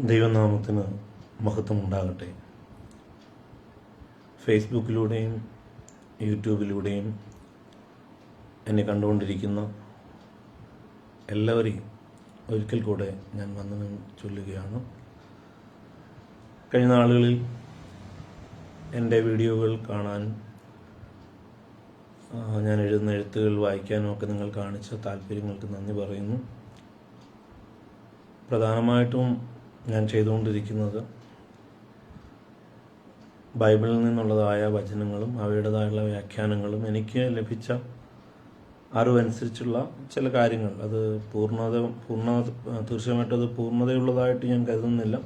ദൈവനാമത്തിന് മഹത്വമുണ്ടാകട്ടെ. ഫേസ്ബുക്കിലൂടെയും യൂട്യൂബിലൂടെയും എന്നെ കണ്ടുകൊണ്ടിരിക്കുന്ന എല്ലാവരെയും ഒരിക്കൽ കൂടെ ഞാൻ വന്ദനം ചൊല്ലുകയാണ്. കഴിഞ്ഞ നാളുകളിൽ എൻ്റെ വീഡിയോകൾ കാണാനും ഞാൻ എഴുതുന്ന എഴുത്തുകൾ വായിക്കാനും ഒക്കെ നിങ്ങൾ കാണിച്ച താല്പര്യങ്ങൾക്ക് നന്ദി പറയുന്നു. പ്രധാനമായിട്ടും ഞാൻ ചെയ്തുകൊണ്ടിരിക്കുന്നത് ബൈബിളിൽ നിന്നുള്ളതായ വചനങ്ങളും അവയുടേതായുള്ള വ്യാഖ്യാനങ്ങളും എനിക്ക് ലഭിച്ച അറിവനുസരിച്ചുള്ള ചില കാര്യങ്ങൾ. അത് തീർച്ചയായിട്ടും അത് പൂർണ്ണതയുള്ളതായിട്ട് ഞാൻ കരുതുന്നില്ല.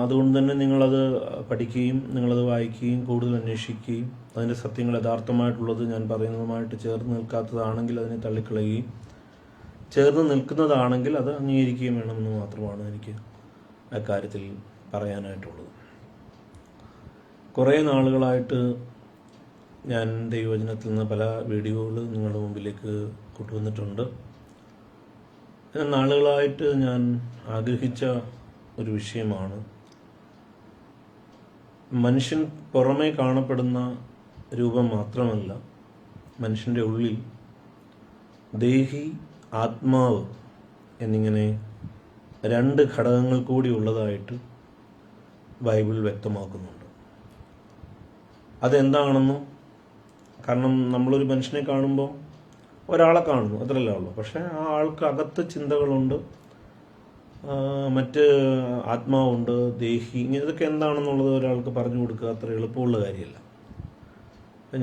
അതുകൊണ്ട് തന്നെ നിങ്ങളത് പഠിക്കുകയും നിങ്ങളത് വായിക്കുകയും കൂടുതൽ അന്വേഷിക്കുകയും അതിൻ്റെ സത്യങ്ങൾ യഥാർത്ഥമായിട്ടുള്ളത് ഞാൻ പറയുന്നതുമായിട്ട് ചേർന്ന് നിൽക്കാത്തതാണെങ്കിൽ അതിനെ തള്ളിക്കളയുകയും ചേർന്ന് നിൽക്കുന്നതാണെങ്കിൽ അത് അംഗീകരിക്കുകയും വേണമെന്ന് മാത്രമാണ് എനിക്ക് അക്കാര്യത്തിൽ പറയാനായിട്ടുള്ളത്. കുറേ നാളുകളായിട്ട് ഞാൻ ദൈവവചനത്തിൽ നിന്ന് പല വീഡിയോകൾ നിങ്ങളുടെ മുമ്പിലേക്ക് കൊണ്ടുവന്നിട്ടുണ്ട്. നാളുകളായിട്ട് ഞാൻ ആഗ്രഹിച്ച ഒരു വിഷയമാണ് മനുഷ്യൻ പുറമേ കാണപ്പെടുന്ന രൂപം മാത്രമല്ല, മനുഷ്യൻ്റെ ഉള്ളിൽ ദേഹി, ആത്മാവ് എന്നിങ്ങനെ രണ്ട് ഘടകങ്ങൾ കൂടി ഉള്ളതായിട്ട് ബൈബിൾ വ്യക്തമാക്കുന്നുണ്ട്. അതെന്താണെന്നും, കാരണം നമ്മളൊരു മനുഷ്യനെ കാണുമ്പോൾ ഒരാളെ കാണുന്നു, അത്രയല്ലേ ഉള്ളൂ. പക്ഷേ ആ ആൾക്ക് അകത്ത് ചിന്തകളുണ്ട്, മറ്റ് ആത്മാവുണ്ട്, ദേഹി, ഇതൊക്കെ എന്താണെന്നുള്ളത് ഒരാൾക്ക് പറഞ്ഞു കൊടുക്കുക അത്ര എളുപ്പമുള്ള കാര്യമല്ല.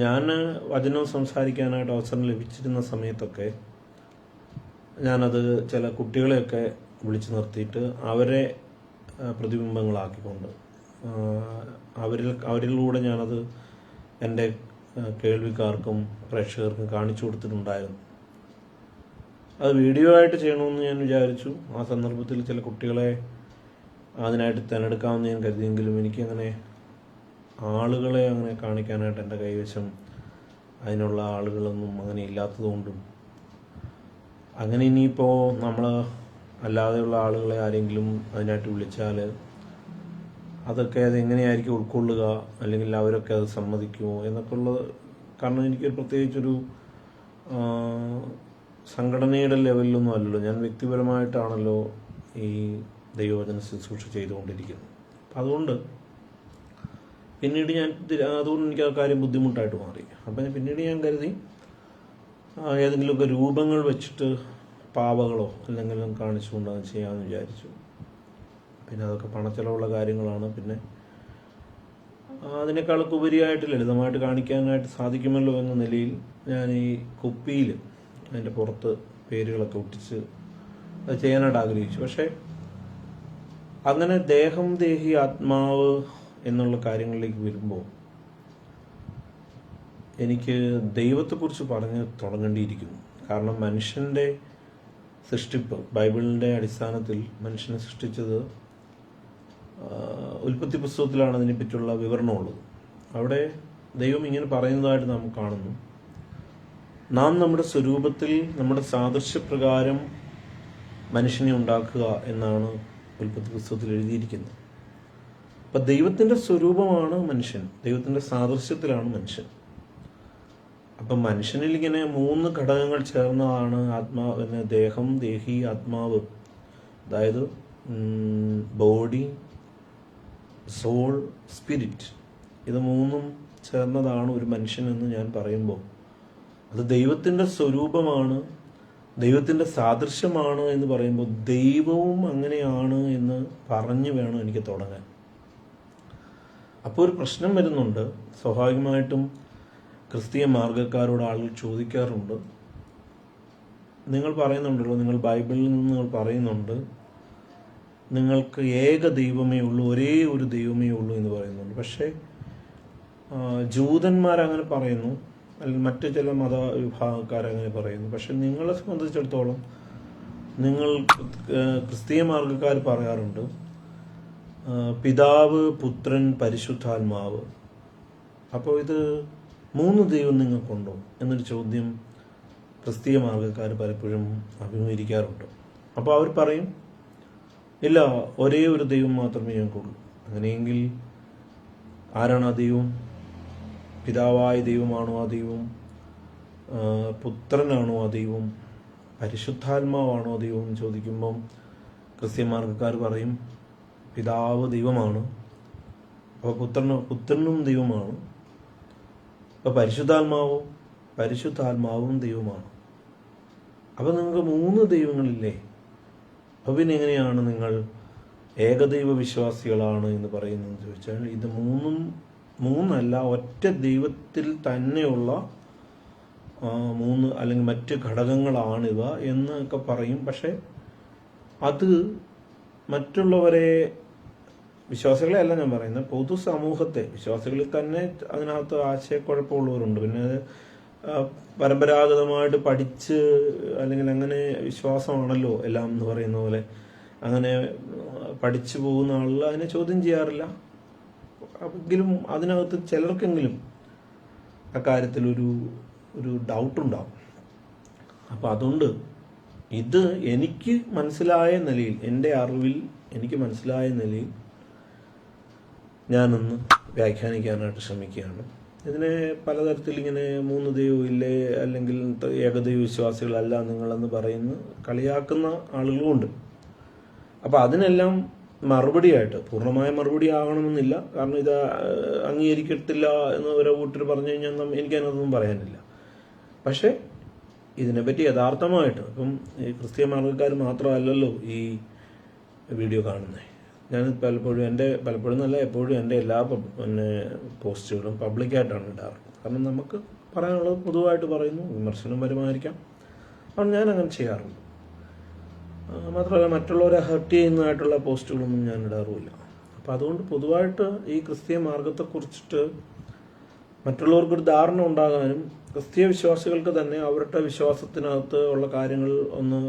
ഞാൻ വചനം സംസാരിക്കാനായിട്ട് അവസരം ലഭിച്ചിരുന്ന സമയത്തൊക്കെ ഞാനത് ചില കുട്ടികളെയൊക്കെ വിളിച്ചു അവരെ പ്രതിബിംബങ്ങളാക്കിക്കൊണ്ട് അവരിലൂടെ ഞാനത് എൻ്റെ കേൾവിക്കാർക്കും പ്രേക്ഷകർക്കും കാണിച്ചു കൊടുത്തിട്ടുണ്ടായിരുന്നു. അത് വീഡിയോ ആയിട്ട് ചെയ്യണമെന്ന് ഞാൻ വിചാരിച്ചു. ആ സന്ദർഭത്തിൽ ചില കുട്ടികളെ അതിനായിട്ട് തിരഞ്ഞെടുക്കാമെന്ന് ഞാൻ കരുതിയെങ്കിലും എനിക്കങ്ങനെ ആളുകളെ അങ്ങനെ കാണിക്കാനായിട്ട് എൻ്റെ കൈവശം അതിനുള്ള ആളുകളൊന്നും അങ്ങനെ ഇല്ലാത്തതുകൊണ്ടും, അങ്ങനെ ഇനിയിപ്പോൾ നമ്മൾ അല്ലാതെയുള്ള ആളുകളെ ആരെങ്കിലും അതിനായിട്ട് വിളിച്ചാൽ അതൊക്കെ അതെങ്ങനെയായിരിക്കും ഉൾക്കൊള്ളുക, അല്ലെങ്കിൽ അവരൊക്കെ അത് സമ്മതിക്കുമോ എന്നൊക്കെ ഉള്ളത്. കാരണം എനിക്കൊരു പ്രത്യേകിച്ചൊരു സംഘടനയുടെ ലെവലിലൊന്നും അല്ലല്ലോ, ഞാൻ വ്യക്തിപരമായിട്ടാണല്ലോ ഈ ദൈവവചന ശുശ്രൂഷ ചെയ്തുകൊണ്ടിരിക്കുന്നത്. അപ്പം അതുകൊണ്ട് എനിക്ക് ആ കാര്യം ബുദ്ധിമുട്ടായിട്ട് മാറി. അപ്പം പിന്നീട് ഞാൻ കരുതി ഏതെങ്കിലുമൊക്കെ രൂപങ്ങൾ വെച്ചിട്ട് പാവകളോ എന്തെങ്കിലും കാണിച്ചുകൊണ്ട് അത് ചെയ്യാമെന്ന് വിചാരിച്ചു. പിന്നെ അതൊക്കെ പണച്ചെലവുള്ള കാര്യങ്ങളാണ്. പിന്നെ അതിനേക്കാളൊക്കെ ഉപരിയായിട്ട് ലളിതമായിട്ട് കാണിക്കാനായിട്ട് സാധിക്കുമല്ലോ എന്ന നിലയിൽ ഞാൻ ഈ കുപ്പിയിൽ അതിൻ്റെ പുറത്ത് പേരുകളൊക്കെ ഒട്ടിച്ച് അത് ചെയ്യാനായിട്ട് ആഗ്രഹിച്ചു. പക്ഷേ അങ്ങനെ ദേഹം, ദേഹി, ആത്മാവ് എന്നുള്ള കാര്യങ്ങളിലേക്ക് വരുമ്പോൾ എനിക്ക് ദൈവത്തെക്കുറിച്ച് പറഞ്ഞ് തുടങ്ങേണ്ടിയിരിക്കുന്നു. കാരണം മനുഷ്യൻ്റെ സൃഷ്ടിപ്പ് ബൈബിളിൻ്റെ അടിസ്ഥാനത്തിൽ മനുഷ്യനെ സൃഷ്ടിച്ചത് ഉൽപ്പത്തി പുസ്തകത്തിലാണ് അതിനെപ്പറ്റിയുള്ള വിവരണമുള്ളത്. അവിടെ ദൈവം ഇങ്ങനെ പറയുന്നതായിട്ട് നാം കാണുന്നു: നാം നമ്മുടെ സ്വരൂപത്തിൽ നമ്മുടെ സാദൃശ്യപ്രകാരം മനുഷ്യനെ ഉണ്ടാക്കുക എന്നാണ് ഉൽപ്പത്തി പുസ്തകത്തിൽ എഴുതിയിരിക്കുന്നത്. അപ്പം ദൈവത്തിൻ്റെ സ്വരൂപമാണ് മനുഷ്യൻ, ദൈവത്തിൻ്റെ സാദൃശ്യത്തിലാണ് മനുഷ്യൻ. അപ്പം മനുഷ്യനിൽ ഇങ്ങനെ മൂന്ന് ഘടകങ്ങൾ ചേർന്നതാണ് ആത്മാവിന് ദേഹം, ദേഹി, ആത്മാവ്. അതായത് ബോഡി, സോൾ, സ്പിരിറ്റ്. ഇത് മൂന്നും ചേർന്നതാണ് ഒരു മനുഷ്യനെന്ന് ഞാൻ പറയുമ്പോൾ അത് ദൈവത്തിൻ്റെ സ്വരൂപമാണ്, ദൈവത്തിൻ്റെ സാദൃശ്യമാണ് എന്ന് പറയുമ്പോൾ ദൈവവും അങ്ങനെയാണ് എന്ന് പറഞ്ഞു വേണം എനിക്ക് തുടങ്ങാൻ. അപ്പോൾ ഒരു പ്രശ്നം വരുന്നുണ്ട്. സ്വാഭാവികമായിട്ടും ക്രിസ്തീയ മാർഗക്കാരോട് ആളുകൾ ചോദിക്കാറുണ്ട്, നിങ്ങൾ പറയുന്നുണ്ടല്ലോ, നിങ്ങൾ ബൈബിളിൽ നിന്ന് നിങ്ങൾ പറയുന്നുണ്ട് നിങ്ങൾക്ക് ഏക ദൈവമേ ഉള്ളൂ, ഒരേ ഒരു ദൈവമേ ഉള്ളൂ എന്ന് പറയുന്നുണ്ട്. പക്ഷേ ജൂതന്മാരങ്ങനെ പറയുന്നു, അല്ലെങ്കിൽ മറ്റ് ചില മതവിഭാഗക്കാരങ്ങനെ പറയുന്നു. പക്ഷെ നിങ്ങളെ സംബന്ധിച്ചിടത്തോളം നിങ്ങൾ ക്രിസ്തീയ മാർഗക്കാർ പറയാറുണ്ട് പിതാവ്, പുത്രൻ, പരിശുദ്ധാത്മാവ്. അപ്പോൾ ഇത് മൂന്ന് ദൈവം നിങ്ങൾക്കുണ്ടോ എന്നൊരു ചോദ്യം ക്രിസ്തീയ മാർഗക്കാർ പലപ്പോഴും അഭിമുഖീകരിക്കാറുണ്ട്. അപ്പോൾ അവർ പറയും ഇല്ല, ഒരേ ഒരു ദൈവം മാത്രമേ ഞങ്ങൾക്കുള്ളൂ. അങ്ങനെയെങ്കിൽ ആരാണ് ആ ദൈവം? പിതാവായ ദൈവമാണോ ആ ദൈവം? പുത്രനാണോ ആ ദൈവം? പരിശുദ്ധാത്മാവാണോ ദൈവം എന്ന് ചോദിക്കുമ്പം ക്രിസ്ത്യൻ മാർഗക്കാർ പറയും പിതാവ് ദൈവമാണ്, അപ്പോൾ പുത്രനും ദൈവമാണ്, അപ്പോൾ പരിശുദ്ധാത്മാവും ദൈവമാണ്. അപ്പോൾ നിങ്ങൾക്ക് 3 ദൈവങ്ങളില്ലേ? അപ്പോൾ പിന്നെ എങ്ങനെയാണ് നിങ്ങൾ ഏകദൈവ വിശ്വാസികളാണ് എന്ന് പറയുന്നതെന്ന് ചോദിച്ചാൽ, ഇത് മൂന്നല്ല, ഒറ്റ ദൈവത്തിൽ തന്നെയുള്ള 3 അല്ലെങ്കിൽ മറ്റ് ഘടകങ്ങളാണിവ എന്നൊക്കെ പറയും. പക്ഷെ അത് മറ്റുള്ളവരെ, വിശ്വാസികളെ അല്ല ഞാൻ പറയുന്നത്, പൊതുസമൂഹത്തെ, വിശ്വാസികളിൽ തന്നെ അതിനകത്ത് ആശയക്കുഴപ്പമുള്ളവരുണ്ട്. പിന്നെ പരമ്പരാഗതമായിട്ട് പഠിച്ച് അല്ലെങ്കിൽ അങ്ങനെ വിശ്വാസമാണല്ലോ എല്ലാം എന്ന് പറയുന്ന പോലെ അങ്ങനെ പഠിച്ചു പോകുന്ന ആളുകൾ അതിനെ ചോദ്യം ചെയ്യാറില്ല. എങ്കിലും അതിനകത്ത് ചിലർക്കെങ്കിലും അക്കാര്യത്തിൽ ഒരു ഡൗട്ടുണ്ടാവും. അപ്പം അതുകൊണ്ട് ഇത് എനിക്ക് മനസ്സിലായ നിലയിൽ, എൻ്റെ അറിവിൽ എനിക്ക് മനസ്സിലായ നിലയിൽ ഞാനൊന്ന് വ്യാഖ്യാനിക്കാനായിട്ട് ശ്രമിക്കുകയാണ്. ഇതിനെ പലതരത്തിൽ ഇങ്ങനെ 3 ദൈവം ഇല്ലേ അല്ലെങ്കിൽ ഏകദൈവ വിശ്വാസികളല്ല നിങ്ങളെന്ന് പറയുന്ന കളിയാക്കുന്ന ആളുകളുമുണ്ട്. അപ്പം അതിനെല്ലാം മറുപടിയായിട്ട്, പൂർണ്ണമായ മറുപടി ആകണമെന്നില്ല, കാരണം ഇത് അംഗീകരിക്കത്തില്ല എന്ന് ഓരോ കൂട്ടർ പറഞ്ഞു കഴിഞ്ഞാൽ എനിക്കതിനൊന്നും പറയാനില്ല. പക്ഷേ ഇതിനെപ്പറ്റി യഥാർത്ഥമായിട്ട്, ഇപ്പം ഈ ക്രിസ്ത്യൻ മാർഗക്കാർ മാത്രമല്ലല്ലോ ഈ വീഡിയോ കാണുന്നത്. ഞാൻ പലപ്പോഴും എന്നല്ല എപ്പോഴും എൻ്റെ എല്ലാ പോസ്റ്റുകളും പബ്ലിക്കായിട്ടാണ് ഇടാറ്. കാരണം നമുക്ക് പറയാനുള്ളത് പൊതുവായിട്ട് പറയുന്നു, വിമർശനം പരമായിരിക്കാം. അപ്പം ഞാൻ അങ്ങനെ ചെയ്യാറുണ്ട്. മാത്രമല്ല മറ്റുള്ളവരെ ഹർട്ട് ചെയ്യുന്നതായിട്ടുള്ള പോസ്റ്റുകളൊന്നും ഞാൻ ഇടാറുമില്ല. അപ്പം അതുകൊണ്ട് പൊതുവായിട്ട് ഈ ക്രിസ്തീയ മാർഗത്തെക്കുറിച്ചിട്ട് മറ്റുള്ളവർക്കൊരു ധാരണ ഉണ്ടാകാനും ക്രിസ്തീയ വിശ്വാസികൾക്ക് തന്നെ അവരുടെ വിശ്വാസത്തിനകത്ത് ഉള്ള കാര്യങ്ങൾ ഒന്ന്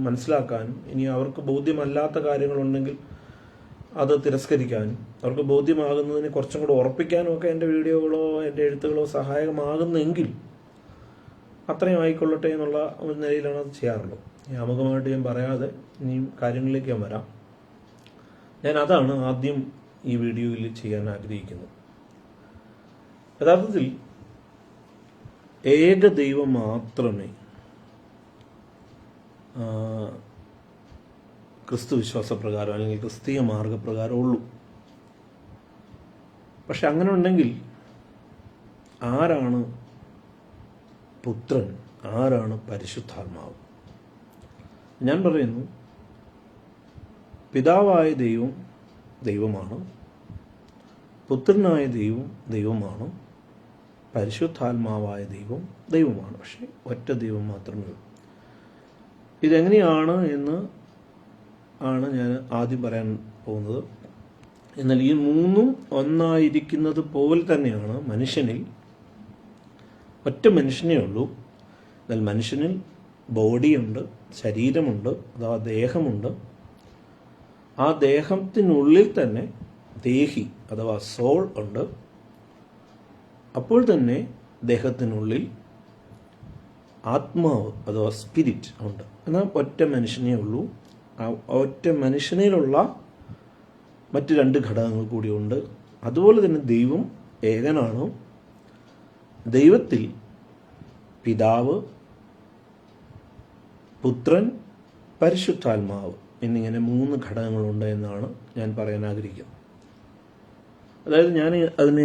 മനസ്സിലാക്കാനും, ഇനി അവർക്ക് ബോധ്യമല്ലാത്ത കാര്യങ്ങളുണ്ടെങ്കിൽ അത് തിരസ്കരിക്കാനും, അവർക്ക് ബോധ്യമാകുന്നതിന് കുറച്ചും കൂടെ ഉറപ്പിക്കാനും ഒക്കെ എൻ്റെ വീഡിയോകളോ എൻ്റെ എഴുത്തുകളോ സഹായകമാകുന്നെങ്കിൽ അത്രയും ആയിക്കൊള്ളട്ടെ എന്നുള്ള ഒരു നിലയിലാണ് അത് ചെയ്യാറുള്ളത്. ആമുഖമായിട്ട് ഞാൻ പറയാതെ ഇനിയും കാര്യങ്ങളിലേക്ക് ഞാൻ വരാം. ഞാൻ അതാണ് ആദ്യം ഈ വീഡിയോയിൽ ചെയ്യാൻ ആഗ്രഹിക്കുന്നത്. യഥാർത്ഥത്തിൽ ഏക ദൈവം മാത്രമേ ക്രിസ്തു വിശ്വാസപ്രകാരം അല്ലെങ്കിൽ ക്രിസ്തീയ മാർഗപ്രകാരം ഉള്ളൂ. പക്ഷെ അങ്ങനെ ഉണ്ടെങ്കിൽ ആരാണ് പുത്രൻ, ആരാണ് പരിശുദ്ധാത്മാവ്? ഞാൻ പറയുന്നു, പിതാവായ ദൈവം ദൈവമാണ്, പുത്രനായ ദൈവം ദൈവമാണ്, പരിശുദ്ധാത്മാവായ ദൈവം ദൈവമാണ്. പക്ഷെ ഒറ്റ ദൈവം മാത്രമേ ഉള്ളൂ. ഇതെങ്ങനെയാണ് എന്ന് ആണ് ഞാൻ ആദ്യം പറയാൻ പോകുന്നത്. എന്നാൽ ഈ 3 ഒന്നായിരിക്കുന്നത് പോലെ തന്നെയാണ് മനുഷ്യനിൽ, ഒറ്റ മനുഷ്യനേ ഉള്ളൂ. എന്നാൽ മനുഷ്യനിൽ ബോഡിയുണ്ട്, ശരീരമുണ്ട്, അഥവാ ദേഹമുണ്ട്. ആ ദേഹത്തിനുള്ളിൽ തന്നെ ദേഹി അഥവാ സോൾ ഉണ്ട്. അപ്പോൾ തന്നെ ദേഹത്തിനുള്ളിൽ ആത്മാവ് അഥവാ സ്പിരിറ്റ് ഉണ്ട്. എന്നാൽ ഒറ്റ മനുഷ്യനേ ഉള്ളൂ. ആ ഒറ്റ മനുഷ്യനിലുള്ള മറ്റ് 2 ഘടകങ്ങൾ കൂടിയുണ്ട്. അതുപോലെ തന്നെ ദൈവം ഏകനാണ്. ദൈവത്തിൽ പിതാവ്, പുത്രൻ, പരിശുദ്ധാത്മാവ് എന്നിങ്ങനെ 3 ഘടകങ്ങളുണ്ട് എന്നാണ് ഞാൻ പറയാൻ ആഗ്രഹിക്കുന്നത്. അതായത്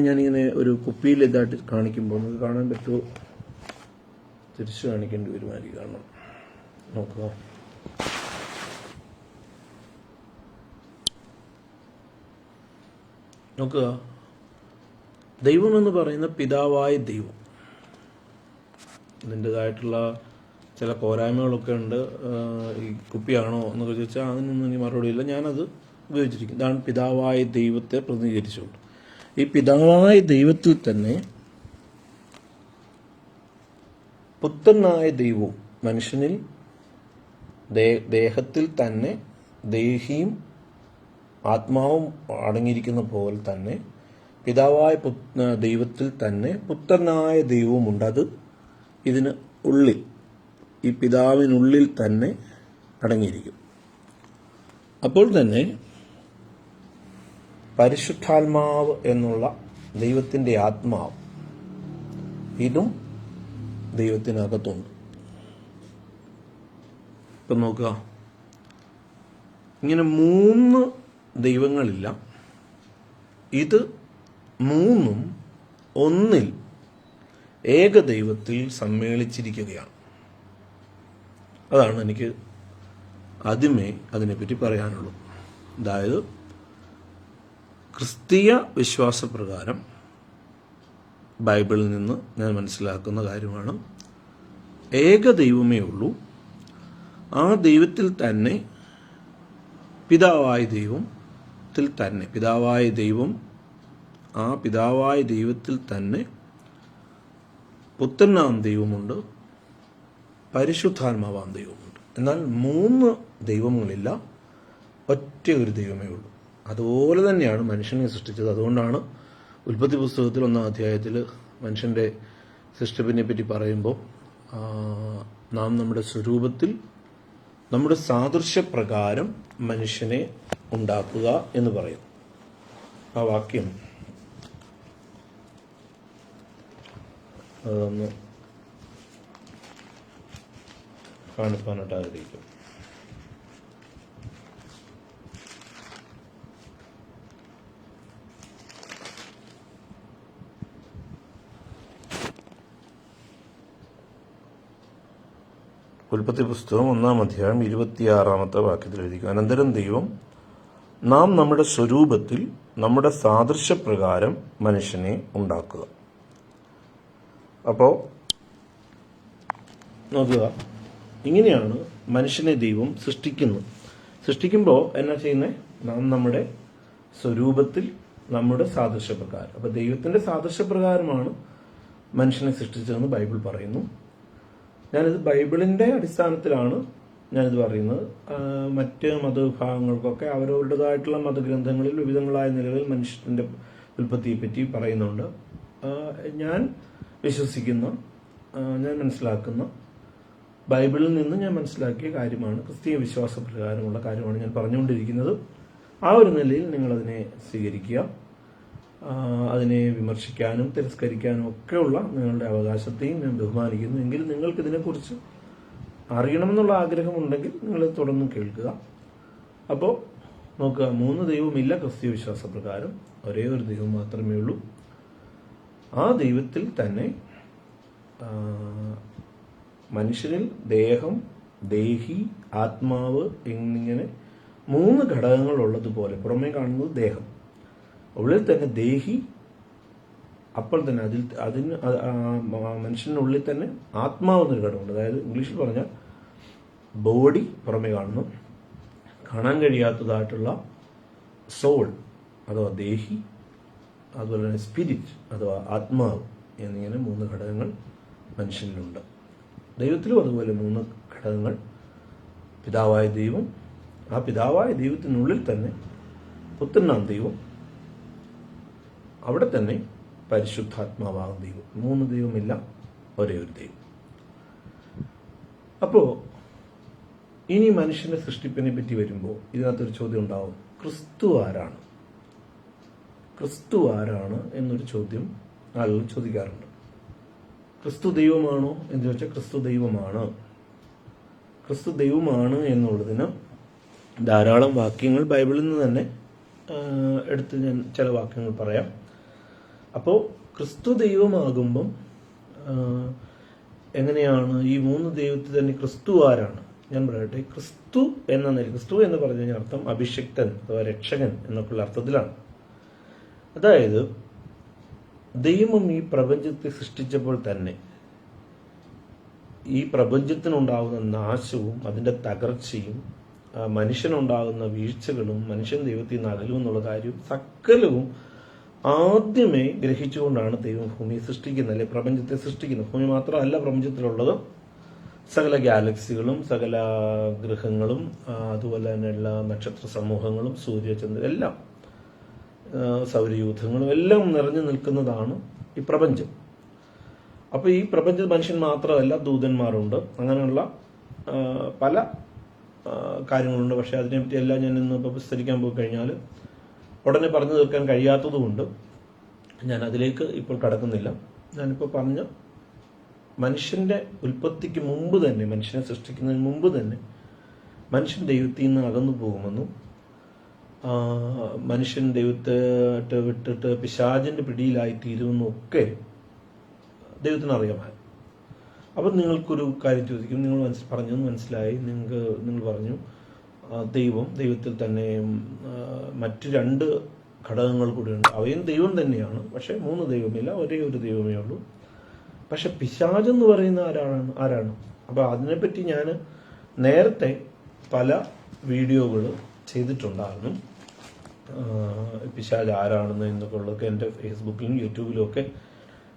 ഞാനിങ്ങനെ ഒരു കുപ്പിയിൽ ഇതായിട്ട് കാണിക്കുമ്പോൾ നിങ്ങൾക്ക് കാണാൻ പറ്റുമോ? തിരിച്ചു കാണിക്കേണ്ടി വരുമായിരിക്കും. കാരണം നോക്കുക, ദൈവം എന്ന് പറയുന്ന പിതാവായ ദൈവം, അതിൻ്റെതായിട്ടുള്ള ചില പോരായ്മകളൊക്കെ ഉണ്ട്. ഈ കുപ്പിയാണോ എന്നൊക്കെ ചോദിച്ചാൽ അതിനൊന്നും ഇനി മറുപടിയില്ല. ഞാനത് ഉപയോഗിച്ചിരിക്കും. ഇതാണ് പിതാവായ ദൈവത്തെ പ്രതിനിധീകരിച്ചുകൊണ്ട്. ഈ പിതാവായ ദൈവത്തിൽ തന്നെ പുത്രനായ ദൈവവും മനുഷ്യനിൽ ദേഹത്തിൽ തന്നെ ദേഹിയും ആത്മാവും അടങ്ങിയിരിക്കുന്ന പോലെ തന്നെ പിതാവായ ദൈവത്തിൽ തന്നെ പുത്രനായ ദൈവവുമുണ്ട്. അത് ഇതിന് ഉള്ളിൽ, ഈ പിതാവിനുള്ളിൽ തന്നെ അടങ്ങിയിരിക്കും. അപ്പോൾ തന്നെ പരിശുദ്ധാത്മാവ് എന്നുള്ള ദൈവത്തിൻ്റെ ആത്മാവ് ഇതും ദൈവത്തിനകത്തുണ്ട്. ഇപ്പം നോക്കുക, ഇങ്ങനെ 3 ദൈവങ്ങളില്ല, ഇത് 3ഉം ഒന്നിൽ ഏകദൈവത്തിൽ സമ്മേളിച്ചിരിക്കുകയാണ്. അതാണ് എനിക്ക് ആദ്യമേ അതിനെപ്പറ്റി പറയാനുള്ളത്. അതായത് ക്രിസ്തീയ വിശ്വാസപ്രകാരം ബൈബിളിൽ നിന്ന് ഞാൻ മനസ്സിലാക്കുന്ന കാര്യമാണ്, ഏകദൈവമേ ഉള്ളൂ. ആ ദൈവത്തിൽ തന്നെ പിതാവായ ദൈവത്തിൽ തന്നെ പിതാവായ ദൈവത്തിൽ തന്നെ പുത്രനാം ദൈവമുണ്ട്, പരിശുദ്ധാത്മാവാം ദൈവമുണ്ട്. എന്നാൽ 3 ദൈവങ്ങളില്ല, ഒറ്റ ഒരു ദൈവമേ ഉള്ളൂ. അതുപോലെ തന്നെയാണ് മനുഷ്യനെ സൃഷ്ടിച്ചത്. അതുകൊണ്ടാണ് ഉൽപ്പത്തി പുസ്തകത്തിൽ 1-ാം അധ്യായത്തിൽ മനുഷ്യൻ്റെ സൃഷ്ടിപ്പിനെ പറ്റി പറയുമ്പോൾ നാം നമ്മുടെ സ്വരൂപത്തിൽ നമ്മുടെ സാദൃശ്യപ്രകാരം മനുഷ്യനെ ഉണ്ടാക്കുക എന്ന് പറയും. ആ വാക്യം അതൊന്ന് കാണിക്കാനായിട്ട് ആഗ്രഹിക്കും. ഉൽപ്പത്തി പുസ്തകം 1-ാം അധ്യായം 26-ാമത്തെ വാക്യത്തിൽ എഴുതിക്കും, അനന്തരം ദൈവം നാം നമ്മുടെ സ്വരൂപത്തിൽ നമ്മുടെ സാദൃശ്യപ്രകാരം മനുഷ്യനെ ഉണ്ടാക്കുക. അപ്പോൾ നോക്കുക, ഇങ്ങനെയാണ് മനുഷ്യനെ ദൈവം സൃഷ്ടിക്കുമ്പോൾ എന്നാ ചെയ്യുന്നത്? നാം നമ്മുടെ സ്വരൂപത്തിൽ നമ്മുടെ സാദൃശ്യപ്രകാരം. അപ്പോൾ ദൈവത്തിൻ്റെ സാദൃശ്യപ്രകാരമാണ് മനുഷ്യനെ സൃഷ്ടിച്ചതെന്ന് ബൈബിൾ പറയുന്നു. ഞാനിത് ബൈബിളിൻ്റെ അടിസ്ഥാനത്തിലാണ് ഞാനിത് പറയുന്നത്. മറ്റ് മതവിഭാഗങ്ങൾക്കൊക്കെ അവരവരുടേതായിട്ടുള്ള മതഗ്രന്ഥങ്ങളിൽ വിവിധങ്ങളായ നിലകളിൽ മനുഷ്യൻ്റെ ഉൽപ്പത്തിയെപ്പറ്റി പറയുന്നുണ്ട്. ഞാൻ വിശ്വസിക്കുന്ന, ഞാൻ മനസ്സിലാക്കുന്ന ബൈബിളിൽ നിന്ന് ഞാൻ മനസ്സിലാക്കിയ കാര്യമാണ്, ക്രിസ്തീയ വിശ്വാസപ്രകാരമുള്ള കാര്യമാണ് ഞാൻ പറഞ്ഞുകൊണ്ടിരിക്കുന്നത്. ആ ഒരു നിലയിൽ നിങ്ങളതിനെ സ്വീകരിക്കുക. അതിനെ വിമർശിക്കാനും തിരസ്കരിക്കാനും ഒക്കെയുള്ള നിങ്ങളുടെ അവകാശത്തെയും ഞാൻ ബഹുമാനിക്കുന്നു. എങ്കിൽ നിങ്ങൾക്കിതിനെക്കുറിച്ച് അറിയണമെന്നുള്ള ആഗ്രഹമുണ്ടെങ്കിൽ നിങ്ങൾ തുടർന്ന് കേൾക്കുക. അപ്പോൾ നോക്കുക, 3 ദൈവമില്ല ക്രിസ്തീയ വിശ്വാസപ്രകാരം, ഒരേ ഒരു ദൈവം മാത്രമേ ഉള്ളൂ. ആ ദൈവത്തിൽ തന്നെ മനുഷ്യനിൽ ദേഹം, ദേഹി, ആത്മാവ് എന്നിങ്ങനെ 3 ഘടകങ്ങൾ ഉള്ളതുപോലെ പുറമേ കാണുന്നത് ദേഹം, ഉള്ളിൽ തന്നെ ദേഹി, അപ്പോൾ തന്നെ അതിന് മനുഷ്യനുള്ളിൽ തന്നെ ആത്മാവ് എന്നൊരു ഘടകമുണ്ട്. അതായത് ഇംഗ്ലീഷിൽ പറഞ്ഞാൽ ബോഡി പുറമേ കാണുന്നു, കാണാൻ കഴിയാത്തതായിട്ടുള്ള സോൾ അഥവാ ദേഹി, അതുപോലെ തന്നെ സ്പിരിറ്റ് അഥവാ ആത്മാവ് എന്നിങ്ങനെ 3 ഘടകങ്ങൾ മനുഷ്യനിലുണ്ട്. ദൈവത്തിലും അതുപോലെ 3 ഘടകങ്ങൾ. പിതാവായ ദൈവം, ആ പിതാവായ ദൈവത്തിനുള്ളിൽ തന്നെ പുത്രനാം ദൈവം, അവിടെ തന്നെ പരിശുദ്ധാത്മാവാകും ദൈവം. 3 ദൈവമില്ല, ഒരേ ഒരു ദൈവം. അപ്പോൾ ഇനി മനുഷ്യന്റെ സൃഷ്ടിപ്പിനെ പറ്റി വരുമ്പോൾ ഇതിനകത്തൊരു ചോദ്യം ഉണ്ടാവും, ക്രിസ്തു ആരാണ്? ക്രിസ്തു ആരാണ് എന്നൊരു ചോദ്യം ആളുകൾ ചോദിക്കാറുണ്ട്. ക്രിസ്തു ദൈവമാണോ എന്ന് ചോദിച്ചാൽ ക്രിസ്തു ദൈവമാണ്. ക്രിസ്തു ദൈവമാണ് എന്നുള്ളതിന് ധാരാളം വാക്യങ്ങൾ ബൈബിളിൽ നിന്ന് തന്നെ എടുത്ത് ഞാൻ ചില വാക്യങ്ങൾ പറയാം. അപ്പോൾ ക്രിസ്തു ദൈവമാകുമ്പം എങ്ങനെയാണ് ഈ 3 ദൈവത്തിൽ തന്നെ ക്രിസ്തു ആരാണ്? ഞാൻ പറയട്ടെ. ക്രിസ്തു എന്ന നില, ക്രിസ്തു എന്ന് പറഞ്ഞു കഴിഞ്ഞാൽ അർത്ഥം അഭിഷിക്തൻ അഥവാ രക്ഷകൻ എന്നൊക്കെയുള്ള അർത്ഥത്തിലാണ്. അതായത് ദൈവം ഈ പ്രപഞ്ചത്തെ സൃഷ്ടിച്ചപ്പോൾ തന്നെ ഈ പ്രപഞ്ചത്തിനുണ്ടാകുന്ന നാശവും അതിൻ്റെ തകർച്ചയും മനുഷ്യനുണ്ടാകുന്ന വീഴ്ചകളും മനുഷ്യൻ ദൈവത്തിൽ നിന്ന് അകലും എന്നുള്ള കാര്യം സകലവും ആദ്യമേ ഗ്രഹിച്ചുകൊണ്ടാണ് ദൈവം ഭൂമിയെ സൃഷ്ടിക്കുന്നത്, അല്ലെ പ്രപഞ്ചത്തെ സൃഷ്ടിക്കുന്നത്. ഭൂമി മാത്രമല്ല പ്രപഞ്ചത്തിലുള്ളത്, സകല ഗാലക്സികളും സകല ഗ്രഹങ്ങളും അതുപോലെ തന്നെയുള്ള നക്ഷത്ര സമൂഹങ്ങളും സൂര്യചന്ദ്രൻ എല്ലാം സൗരയൂഥങ്ങളും എല്ലാം നിറഞ്ഞു നിൽക്കുന്നതാണ് ഈ പ്രപഞ്ചം. അപ്പോൾ ഈ പ്രപഞ്ച മനുഷ്യൻ മാത്രമല്ല, ദൂതന്മാരുണ്ട്, അങ്ങനെയുള്ള പല കാര്യങ്ങളുണ്ട്. പക്ഷേ അതിനെപ്പറ്റി എല്ലാം ഞാൻ ഇന്നിപ്പോൾ വിസ്തരിക്കാൻ പോയി കഴിഞ്ഞാൽ ഉടനെ പറഞ്ഞു തീർക്കാൻ കഴിയാത്തതുകൊണ്ട് ഞാൻ അതിലേക്ക് ഇപ്പോൾ കടക്കുന്നില്ല. ഞാനിപ്പോൾ പറഞ്ഞ മനുഷ്യൻ്റെ ഉൽപ്പത്തിക്ക് മുമ്പ് തന്നെ, മനുഷ്യനെ സൃഷ്ടിക്കുന്നതിന് മുമ്പ് തന്നെ മനുഷ്യൻ ദൈവത്തിൽ നിന്ന് അകന്നു പോകുമെന്നും മനുഷ്യൻ ദൈവത്തെ വിട്ടിട്ട് പിശാചിൻ്റെ പിടിയിലായിത്തീരുമെന്നും ഒക്കെ ദൈവത്തിന് അറിയാമായിരുന്നു. അപ്പം നിങ്ങൾക്കൊരു കാര്യം ചോദിക്കും, നിങ്ങൾ പറഞ്ഞതെന്ന് മനസ്സിലായി, നിങ്ങൾ പറഞ്ഞു ദൈവത്തിൽ തന്നെ മറ്റ് 2 ഘടകങ്ങൾ കൂടിയുണ്ട്, അവയും ദൈവം തന്നെയാണ്, പക്ഷേ 3 ദൈവമില്ല, ഒരേ ഒരു ദൈവമേ ഉള്ളൂ. പക്ഷെ പിശാചെന്ന് പറയുന്ന ആരാണ്? അപ്പോൾ അതിനെപ്പറ്റി ഞാൻ നേരത്തെ പല വീഡിയോകൾ ചെയ്തിട്ടുണ്ടായിരുന്നു. പിശാച് ആരാണെന്ന് എന്നൊക്കെ ഉള്ളതൊക്കെ എൻ്റെ ഫേസ്ബുക്കിലും യൂട്യൂബിലും ഒക്കെ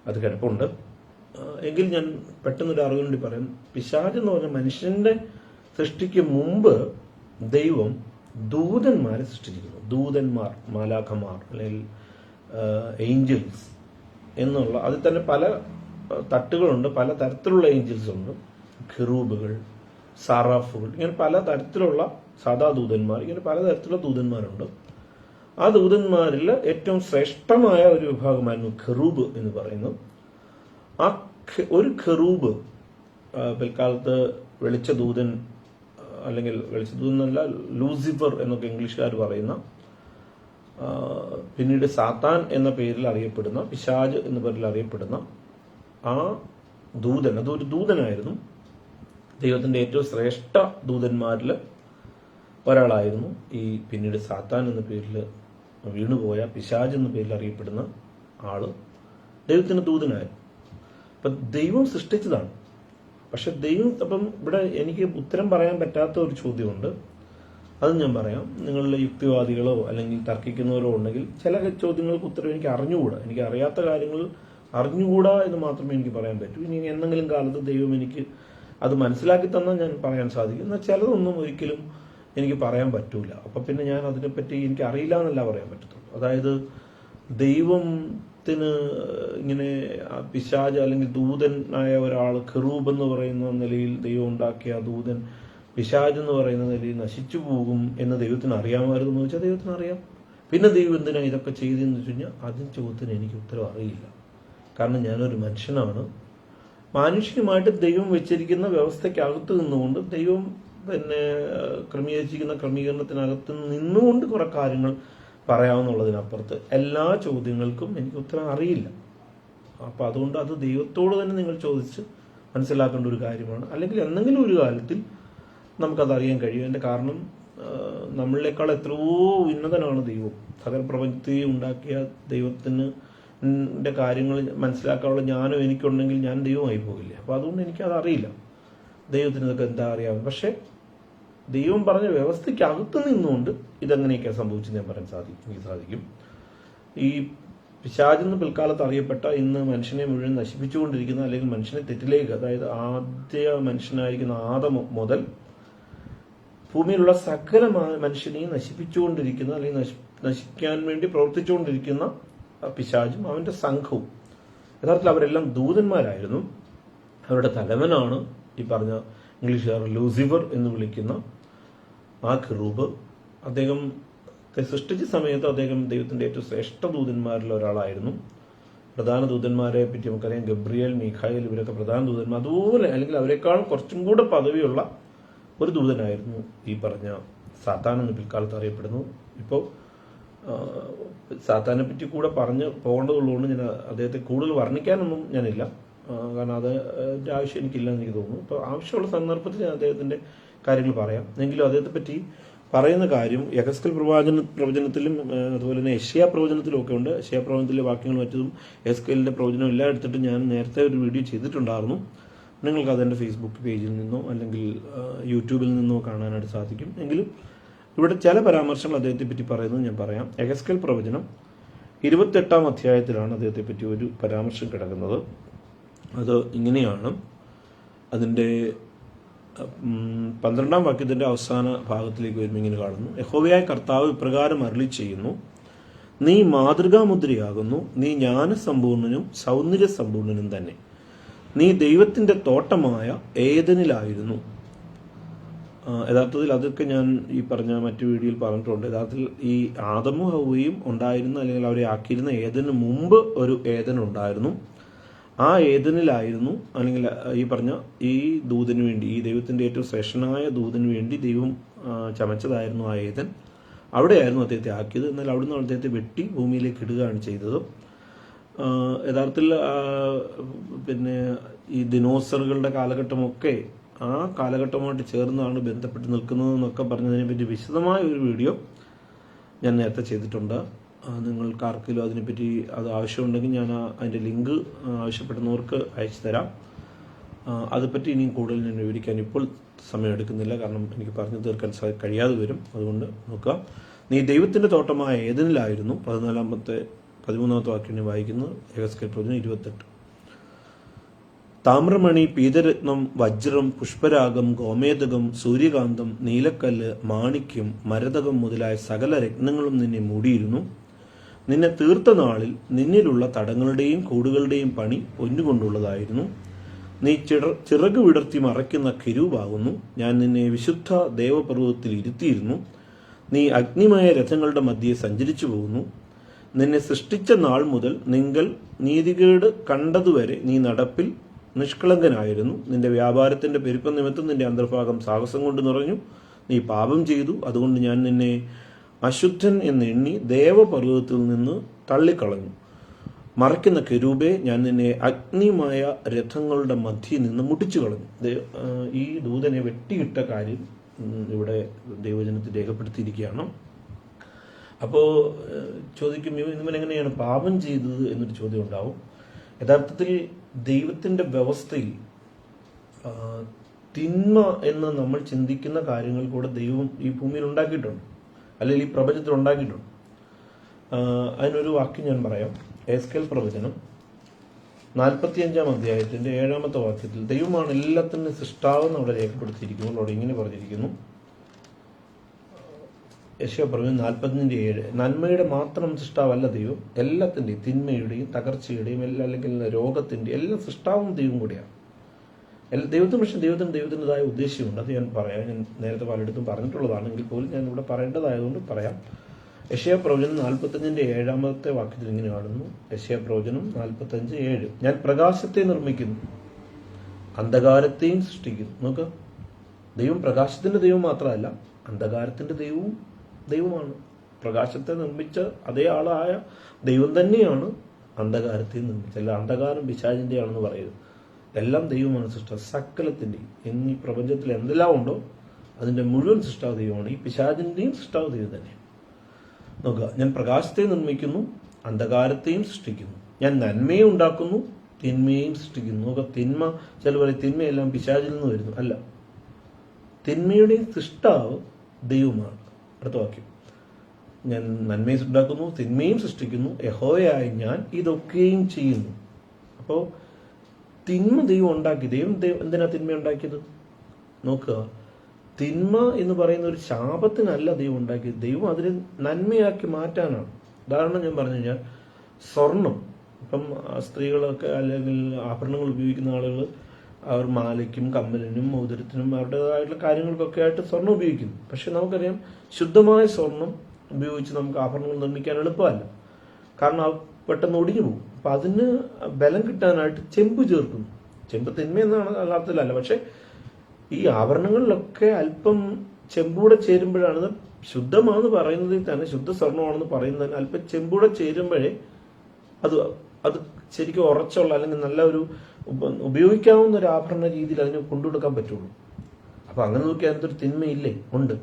അത് കിടപ്പുണ്ട്. എങ്കിൽ ഞാൻ പെട്ടെന്നൊരു അറിവ് വേണ്ടി പറയാം. പിശാച് എന്ന് പറഞ്ഞാൽ മനുഷ്യന്റെ സൃഷ്ടിക്ക് മുമ്പ് ദൈവം ദൂതന്മാരെ സൃഷ്ടിച്ചിരുന്നു. ദൂതന്മാർ, മാലാഖമാർ അല്ലെങ്കിൽ ഏഞ്ചൽസ് എന്നുള്ള അതിൽ തന്നെ പല തട്ടുകളുണ്ട്, പല തരത്തിലുള്ള ഏഞ്ചൽസ് ഉണ്ട്. ഖിറൂബുകൾ, സാറാഫുകൾ, ഇങ്ങനെ പല തരത്തിലുള്ള സാധാ ദൂതന്മാർ, ഇങ്ങനെ പലതരത്തിലുള്ള ദൂതന്മാരുണ്ട്. ആ ദൂതന്മാരിൽ ഏറ്റവും ശ്രേഷ്ഠമായ ഒരു വിഭാഗമായിരുന്നു ഖിറൂബ് എന്ന് പറയുന്നത്. ആ ഒരു ഖിറൂബ് പിൽക്കാലത്ത് വെളിച്ചദൂതൻ, അല്ലെങ്കിൽ വെളിച്ചദൂതൻ എന്നല്ല, ലൂസിഫർ എന്നൊക്കെ ഇംഗ്ലീഷുകാർ പറയുന്ന, പിന്നീട് സാത്താൻ എന്ന പേരിൽ അറിയപ്പെടുന്ന, പിശാജ് എന്ന പേരിൽ അറിയപ്പെടുന്ന ആ ദൂതൻ, അതൊരു ദൂതനായിരുന്നു. ദൈവത്തിന്റെ ഏറ്റവും ശ്രേഷ്ഠ ദൂതന്മാരിൽ ഒരാളായിരുന്നു ഈ പിന്നീട് സാത്താൻ എന്ന പേരിൽ വീണുപോയ പിശാജ് എന്ന പേരിൽ അറിയപ്പെടുന്ന ആള്. ദൈവത്തിന്റെ ദൂതനായിരുന്നു. അപ്പം ദൈവം സൃഷ്ടിച്ചതാണ്. പക്ഷെ ദൈവം, അപ്പം ഇവിടെ എനിക്ക് ഉത്തരം പറയാൻ പറ്റാത്ത ഒരു ചോദ്യമുണ്ട്, അത് ഞാൻ പറയാം. നിങ്ങളുടെ യുക്തിവാദികളോ അല്ലെങ്കിൽ തർക്കിക്കുന്നവരോ ഉണ്ടെങ്കിൽ ചില ചോദ്യങ്ങൾക്ക് ഉത്തരം എനിക്ക് അറിഞ്ഞുകൂടാ, എനിക്ക് അറിയാത്ത കാര്യങ്ങൾ അറിഞ്ഞുകൂടാ എന്ന് മാത്രമേ എനിക്ക് പറയാൻ പറ്റൂ. ഇനി എന്തെങ്കിലും കാലത്ത് ദൈവം എനിക്ക് അത് മനസ്സിലാക്കി തന്നാൽ ഞാൻ പറയാൻ സാധിക്കും. എന്നാൽ ചിലതൊന്നും ഒരിക്കലും എനിക്ക് പറയാൻ പറ്റൂല. അപ്പം പിന്നെ ഞാൻ അതിനെപ്പറ്റി എനിക്ക് അറിയില്ല എന്നല്ല പറയാൻ പറ്റത്തുള്ളൂ. അതായത് ദൈവത്തിന് ഇങ്ങനെ പിശാച് അല്ലെങ്കിൽ ദൂതനായ ഒരാൾ, ഖിറൂബ് എന്ന് പറയുന്ന നിലയിൽ ദൈവം ഉണ്ടാക്കിയ ദൂതൻ പിശാച് എന്ന് പറയുന്ന നിലയിൽ നശിച്ചു പോകും എന്ന് ദൈവത്തിന് അറിയാമായിരുന്നു എന്ന് വെച്ചാൽ ദൈവത്തിന് അറിയാം. പിന്നെ ദൈവം എന്തിനാ ഇതൊക്കെ ചെയ്തെന്ന് വെച്ച് കഴിഞ്ഞാൽ അതിന് ചോദ്യത്തിന് എനിക്ക് ഉത്തരം അറിയില്ല. കാരണം ഞാനൊരു മനുഷ്യനാണ്. മാനുഷികമായിട്ട് ദൈവം വെച്ചിരിക്കുന്ന വ്യവസ്ഥയ്ക്കകത്ത് നിന്നുകൊണ്ട്, ദൈവം പിന്നെ ക്രമീകരിച്ചിരിക്കുന്ന ക്രമീകരണത്തിനകത്ത് നിന്നുകൊണ്ട് കുറെ കാര്യങ്ങൾ പറയാമെന്നുള്ളതിനപ്പുറത്ത് എല്ലാ ചോദ്യങ്ങൾക്കും എനിക്ക് ഉത്തരം അറിയില്ല. അപ്പം അതുകൊണ്ട് അത് ദൈവത്തോട് തന്നെ നിങ്ങൾ ചോദിച്ച് മനസ്സിലാക്കേണ്ട ഒരു കാര്യമാണ്. അല്ലെങ്കിൽ എന്തെങ്കിലും ഒരു കാലത്തിൽ നമുക്കതറിയാൻ കഴിയും. എൻ്റെ കാരണം നമ്മളെക്കാൾ എത്രയോ ഉന്നതനാണ് ദൈവം. സകല പ്രപഞ്ചത്തെ ഉണ്ടാക്കിയ ദൈവത്തിന് കാര്യങ്ങൾ മനസ്സിലാക്കാനുള്ള ജ്ഞാനം എനിക്കുണ്ടെങ്കിൽ ഞാൻ ദൈവമായി പോകില്ലേ. അപ്പോൾ അതുകൊണ്ട് എനിക്കത് അറിയില്ല, ദൈവത്തിന് ഇതൊക്കെ എന്താ അറിയാം. പക്ഷെ ദൈവം പറഞ്ഞ വ്യവസ്ഥയ്ക്കകത്ത് നിന്നുകൊണ്ട് ഇതെങ്ങനെയൊക്കെ സംഭവിച്ചെന്ന് ഞാൻ പറയാൻ സാധിക്കും. ഈ പിശാചെന്ന് പിൽക്കാലത്ത് അറിയപ്പെട്ട, ഇന്ന് മനുഷ്യനെ മുഴുവൻ നശിപ്പിച്ചുകൊണ്ടിരിക്കുന്ന, അല്ലെങ്കിൽ മനുഷ്യനെ തെറ്റിലേക്ക്, അതായത് ആദ്യ മനുഷ്യനായിരിക്കുന്ന ആദം മുതൽ ഭൂമിയിലുള്ള സകല മനുഷ്യനെയും നശിപ്പിച്ചുകൊണ്ടിരിക്കുന്ന, അല്ലെങ്കിൽ നശിക്കാൻ വേണ്ടി പ്രവർത്തിച്ചുകൊണ്ടിരിക്കുന്ന പിശാചും അവന്റെ സംഘവും, യഥാർത്ഥത്തിൽ അവരെല്ലാം ദൂതന്മാരായിരുന്നു. അവരുടെ തലവനാണ് ഈ പറഞ്ഞ ഇംഗ്ലീഷുകാർ ലൂസിഫർ എന്ന് വിളിക്കുന്ന ആ ഖിറൂബ്. അദ്ദേഹത്തെ സൃഷ്ടിച്ച സമയത്ത് അദ്ദേഹം ദൈവത്തിന്റെ ഏറ്റവും ശ്രേഷ്ഠ ദൂതന്മാരിൽ ഒരാളായിരുന്നു. പ്രധാന ദൂതന്മാരെ പറ്റി നമുക്കറിയാം, ഗബ്രിയേൽ, മീഖായേൽ, ഇവരൊക്കെ പ്രധാന ദൂതന്മാർ. അതുപോലെ അല്ലെങ്കിൽ അവരെക്കാൾ കുറച്ചും കൂടെ പദവിയുള്ള ഒരു ദൂതനായിരുന്നു ഈ പറഞ്ഞ സാത്താൻ എന്ന് പിൽക്കാലത്ത് അറിയപ്പെടുന്നു. ഇപ്പോൾ സാത്താനെ പറ്റി കൂടെ പറഞ്ഞ് പോകേണ്ടതുള്ളതുകൊണ്ട് ഞാൻ അദ്ദേഹത്തെ കൂടുതൽ വർണ്ണിക്കാനൊന്നും ഞാനില്ല. കാരണം അതിൻ്റെ ആവശ്യം എനിക്കില്ല എന്ന് എനിക്ക് തോന്നുന്നു. ഇപ്പോൾ ആവശ്യമുള്ള സന്ദർഭത്തിൽ ഞാൻ അദ്ദേഹത്തിൻ്റെ കാര്യങ്ങൾ പറയാം. എങ്കിലും അദ്ദേഹത്തെ പറ്റി പറയുന്ന കാര്യം യഹസ്കേൽ പ്രവചനത്തിലും അതുപോലെ തന്നെ യെശയ്യാ പ്രവചനത്തിലും ഒക്കെ ഉണ്ട്. യെശയ്യാ പ്രവചനത്തിലെ വാക്യങ്ങൾ മറ്റതും യഹസ്കേലിൻ്റെ പ്രവചനം എല്ലാം എടുത്തിട്ട് ഞാൻ നേരത്തെ ഒരു വീഡിയോ ചെയ്തിട്ടുണ്ടായിരുന്നു. നിങ്ങൾക്ക് അതെൻ്റെ ഫേസ്ബുക്ക് പേജിൽ നിന്നോ അല്ലെങ്കിൽ യൂട്യൂബിൽ നിന്നോ കാണാനായിട്ട് സാധിക്കും. എങ്കിലും ഇവിടെ ചില പരാമർശങ്ങൾ അദ്ദേഹത്തെ പറ്റി പറയുന്നത് ഞാൻ പറയാം. യഹസ്കേൽ പ്രവചനം 28-ാം അധ്യായത്തിലാണ് അദ്ദേഹത്തെ പറ്റി ഒരു പരാമർശം കിടക്കുന്നത്. അത് ഇങ്ങനെയാണ്. അതിൻ്റെ 12-ാം വാക്യത്തിൻ്റെ അവസാന ഭാഗത്തിലേക്ക് വരുമ്പോൾ ഇങ്ങനെ കാണുന്നു: യഹോവയായ കർത്താവ് ഇപ്രകാരം അരുളി ചെയ്യുന്നു, നീ മാതൃകാമുദ്രയാകുന്നു, നീ ജ്ഞാനസമ്പൂർണനും സൗന്ദര്യസമ്പൂർണനും തന്നെ. നീ ദൈവത്തിൻ്റെ തോട്ടമായ ഏദനിലായിരുന്നു. യഥാർത്ഥത്തിൽ അതൊക്കെ ഞാൻ ഈ പറഞ്ഞ മറ്റു വീഡിയോയിൽ പറഞ്ഞിട്ടുണ്ട്. യഥാർത്ഥത്തിൽ ഈ ആദമും ഹവ്വയും ഉണ്ടായിരുന്ന, അല്ലെങ്കിൽ അവരെ ആക്കിയിരുന്ന ഏദന് മുമ്പ് ഒരു ഏദൻ ഉണ്ടായിരുന്നു. ആ ഏദനിലായിരുന്നു, അല്ലെങ്കിൽ ഈ പറഞ്ഞ ഈ ദൂതന് വേണ്ടി, ഈ ദൈവത്തിൻ്റെ ഏറ്റവും ശ്രേഷ്ഠനായ ദൂതന് വേണ്ടി ദൈവം ചമച്ചതായിരുന്നു ആ ഏദൻ. അവിടെയായിരുന്നു അദ്ദേഹത്തെ ആക്കിയത്. എന്നാൽ അവിടുന്ന് അദ്ദേഹത്തെ വെട്ടി ഭൂമിയിലേക്ക് ഇടുകയാണ് ചെയ്തത്. യഥാർത്ഥത്തിൽ പിന്നെ ഈ ദിനോസറുകളുടെ കാലഘട്ടമൊക്കെ ആ കാലഘട്ടമായിട്ട് ചേർന്നാണ് ബന്ധപ്പെട്ട് നിൽക്കുന്നതെന്നൊക്കെ പറഞ്ഞതിനെപ്പറ്റി വിശദമായ ഒരു വീഡിയോ ഞാൻ നേരത്തെ ചെയ്തിട്ടുണ്ട്. നിങ്ങൾക്ക് ആർക്കെങ്കിലും അതിനെപ്പറ്റി അത് ആവശ്യമുണ്ടെങ്കിൽ ഞാൻ അതിൻ്റെ ലിങ്ക് ആവശ്യപ്പെടുന്നവർക്ക് അയച്ചു തരാം. അതെപ്പറ്റി ഇനിയും കൂടുതൽ ഞാൻ വിവരിക്കാൻ ഇപ്പോൾ സമയമെടുക്കുന്നില്ല, കാരണം എനിക്ക് പറഞ്ഞു തീർക്കാൻ കഴിയാതെ വരും. അതുകൊണ്ട് നോക്കുക. നീ ദൈവത്തിൻ്റെ തോട്ടമായ ഏദനിലായിരുന്നു. 13-ാമത്തെ വാക്യം വായിക്കുന്നത് യഹെസ്കേൽ പ്രവചനം 28. താമ്രമണി, പീതരത്നം, വജ്രം, പുഷ്പരാഗം, ഗോമേതകം, സൂര്യകാന്തം, നീലക്കല്ല്, മാണിക്യം, മരതകം മുതലായ സകല രത്നങ്ങളും നിന്നെ മൂടിയിരുന്നു. നിന്നെ തീർത്ത നാളിൽ നിന്നിലുള്ള തടങ്ങളുടെയും കൂടുകളുടെയും പണി പൊന്നുകൊണ്ടുള്ളതായിരുന്നു. നീ ചിറക് വിടർത്തി മറയ്ക്കുന്ന കെരൂബാകുന്നു. ഞാൻ നിന്നെ വിശുദ്ധ ദേവപർവ്വതത്തിൽ ഇരുത്തിയിരുന്നു. നീ അഗ്നിമയ രഥങ്ങളുടെ മധ്യേ സഞ്ചരിച്ചു പോകുന്നു. നിന്നെ സൃഷ്ടിച്ച നാൾ മുതൽ നിങ്ങൾ നീതികേട് കണ്ടതുവരെ നീ നടപ്പിൽ നിഷ്കളങ്കനായിരുന്നു. നിന്റെ വ്യാപാരത്തിന്റെ പെരുപ്പം നിമിത്തം നിന്റെ അന്തർഭാഗം സാഹസം കൊണ്ട് നിറഞ്ഞു. നീ പാപം ചെയ്തു. അതുകൊണ്ട് ഞാൻ നിന്നെ അശുദ്ധൻ എന്ന് എണ്ണി ദേവപർവ്വതത്തിൽ നിന്ന് തള്ളിക്കളഞ്ഞു. മറയ്ക്കുന്ന കെരൂബെ, ഞാൻ നിന്നെ അഗ്നിമായ രഥങ്ങളുടെ മധ്യയിൽ നിന്ന് മുട്ടിച്ചു കളഞ്ഞു. ഈ ദൂതനെ വെട്ടിയിട്ട കാര്യം ഇവിടെ ദൈവജനത്തിൽ രേഖപ്പെടുത്തിയിരിക്കുകയാണ്. അപ്പോൾ ചോദിക്കും, ഇവനെങ്ങനെയാണ് പാപം ചെയ്തത് എന്നൊരു ചോദ്യം ഉണ്ടാവും. യഥാർത്ഥത്തിൽ ദൈവത്തിൻ്റെ വ്യവസ്ഥയിൽ തിന്മ എന്ന് നമ്മൾ ചിന്തിക്കുന്ന കാര്യങ്ങൾ കൂടെ ദൈവം ഈ ഭൂമിയിൽ ഉണ്ടാക്കിയിട്ടുണ്ട്, അല്ലെങ്കിൽ ഈ പ്രപഞ്ചത്തിൽ ഉണ്ടാക്കിയിട്ടുണ്ട്. അതിനൊരു വാക്യം ഞാൻ പറയാം. യഹെസ്കേൽ പ്രവചനം 45-ാം അധ്യായത്തിന്റെ 7-ാമത്തെ വാക്യത്തിൽ ദൈവമാണ് എല്ലാത്തിനും സൃഷ്ടാവെന്ന് അവിടെ രേഖപ്പെടുത്തിയിരിക്കുന്നു. അവിടെ ഇങ്ങനെ പറഞ്ഞിരിക്കുന്നു, യെശയ്യാ പ്രവചനം 40:7. നന്മയുടെ മാത്രം സൃഷ്ടാവല്ല ദൈവം, എല്ലാത്തിൻ്റെയും, തിന്മയുടെയും തകർച്ചയുടെയും അല്ലെങ്കിൽ രോഗത്തിൻ്റെയും എല്ലാം സൃഷ്ടാവും ദൈവം കൂടിയാണ്. ദൈവത്തിന് പക്ഷേ ദൈവത്തിൻ്റെതായ ഉദ്ദേശ്യമുണ്ട്. അത് ഞാൻ പറയാം. ഞാൻ നേരത്തെ പലയിടത്തും പറഞ്ഞിട്ടുള്ളതാണെങ്കിൽ പോലും ഞാൻ ഇവിടെ പറയേണ്ടതായതുകൊണ്ട് പറയാം. യെശയ്യാ പ്രവചനം 45-ന്റെ 7-ാമത്തെ വാക്യത്തിൽ ഇങ്ങനെ കാണുന്നു. യെശയ്യാ പ്രവചനം 45:7. ഞാൻ പ്രകാശത്തെ നിർമ്മിക്കുന്നു, അന്ധകാരത്തെയും സൃഷ്ടിക്കുന്നു. നോക്കുക, ദൈവം പ്രകാശത്തിന്റെ ദൈവം മാത്രമല്ല, അന്ധകാരത്തിന്റെ ദൈവമാണ്. പ്രകാശത്തെ നിർമ്മിച്ച അതേ ആളായ ദൈവം തന്നെയാണ് അന്ധകാരത്തെ നിർമ്മിച്ചത്. അല്ല അന്ധകാരം പിശാചിന്റെ ആണെന്ന് പറയരുത്. എല്ലാം ദൈവമാണ് സൃഷ്ടാവ് സകലത്തിൻ്റെയും. എന്നീ പ്രപഞ്ചത്തിൽ എന്തെല്ലാം ഉണ്ടോ അതിന്റെ മുഴുവൻ സൃഷ്ടാവ് ദൈവമാണ്. ഈ പിശാചിന്റെയും സൃഷ്ടാവ് ദൈവം തന്നെയാണ്. നോക്കുക, ഞാൻ പ്രകാശത്തെ നിർമ്മിക്കുന്നു, അന്ധകാരത്തെയും സൃഷ്ടിക്കുന്നു. ഞാൻ നന്മയെ ഉണ്ടാക്കുന്നു, തിന്മയെയും സൃഷ്ടിക്കുന്നു. നോക്കുക, തിന്മ, ചില പറയും തിന്മയെല്ലാം പിശാചിൽ നിന്ന് വരുന്നു. അല്ല, തിന്മയുടെയും സൃഷ്ടാവ് ദൈവമാണ്. അടുത്ത വാക്യം, ഞാൻ നന്മയെ ഉണ്ടാക്കുന്നു, തിന്മയും സൃഷ്ടിക്കുന്നു, യഹോവയായ ഞാൻ ഇതൊക്കെയും ചെയ്യുന്നു. അപ്പോൾ തിന്മ ദൈവം ഉണ്ടാക്കി. ദൈവം എന്തിനാ തിന്മ ഉണ്ടാക്കിയത്? നോക്കുക, തിന്മ എന്ന് പറയുന്ന ഒരു ശാപത്തിനല്ല ദൈവം ഉണ്ടാക്കിയത്. ദൈവം അതിനെ നന്മയാക്കി മാറ്റാനാണ്. ഉദാഹരണം ഞാൻ പറഞ്ഞു കഴിഞ്ഞാൽ, സ്വർണം, ഇപ്പം സ്ത്രീകളൊക്കെ അല്ലെങ്കിൽ ആഭരണങ്ങൾ ഉപയോഗിക്കുന്ന ആളുകൾ അവർ മാലയ്ക്കും കമ്മലിനും മോതിരത്തിനും അവരുടേതായിട്ടുള്ള കാര്യങ്ങൾക്കൊക്കെ ആയിട്ട് സ്വർണം ഉപയോഗിക്കുന്നു. പക്ഷെ നമുക്കറിയാം, ശുദ്ധമായ സ്വർണം ഉപയോഗിച്ച് നമുക്ക് ആഭരണങ്ങൾ നിർമ്മിക്കാൻ എളുപ്പമല്ല. കാരണം അത് പെട്ടെന്ന് ഒടിഞ്ഞു പോകും. അപ്പം അതിന് ബലം കിട്ടാനായിട്ട് ചെമ്പ് ചേർക്കുന്നു. ചെമ്പ് തിന്മയെന്നാണ് അർത്ഥത്തിലല്ല, പക്ഷെ ഈ ആഭരണങ്ങളിലൊക്കെ അല്പം ചെമ്പൂടെ ചേരുമ്പോഴാണ്, ശുദ്ധമാണെന്ന് പറയുന്നതിൽ തന്നെ, ശുദ്ധ സ്വർണ്ണമാണെന്ന് പറയുന്നതിന് അല്പം ചെമ്പൂടെ ചേരുമ്പോഴേ അത് ശരിക്കും ഉറച്ചുള്ള അല്ലെങ്കിൽ നല്ല ഒരു ഉപയോഗിക്കാവുന്ന ഒരു ആഭരണ രീതിയിൽ അതിനെ കൊണ്ടുകൊടുക്കാൻ പറ്റുള്ളൂ. അപ്പൊ അങ്ങനെ നോക്കി അതിനകത്തൊരു തിന്മയില്ലേ? ഉണ്ട്.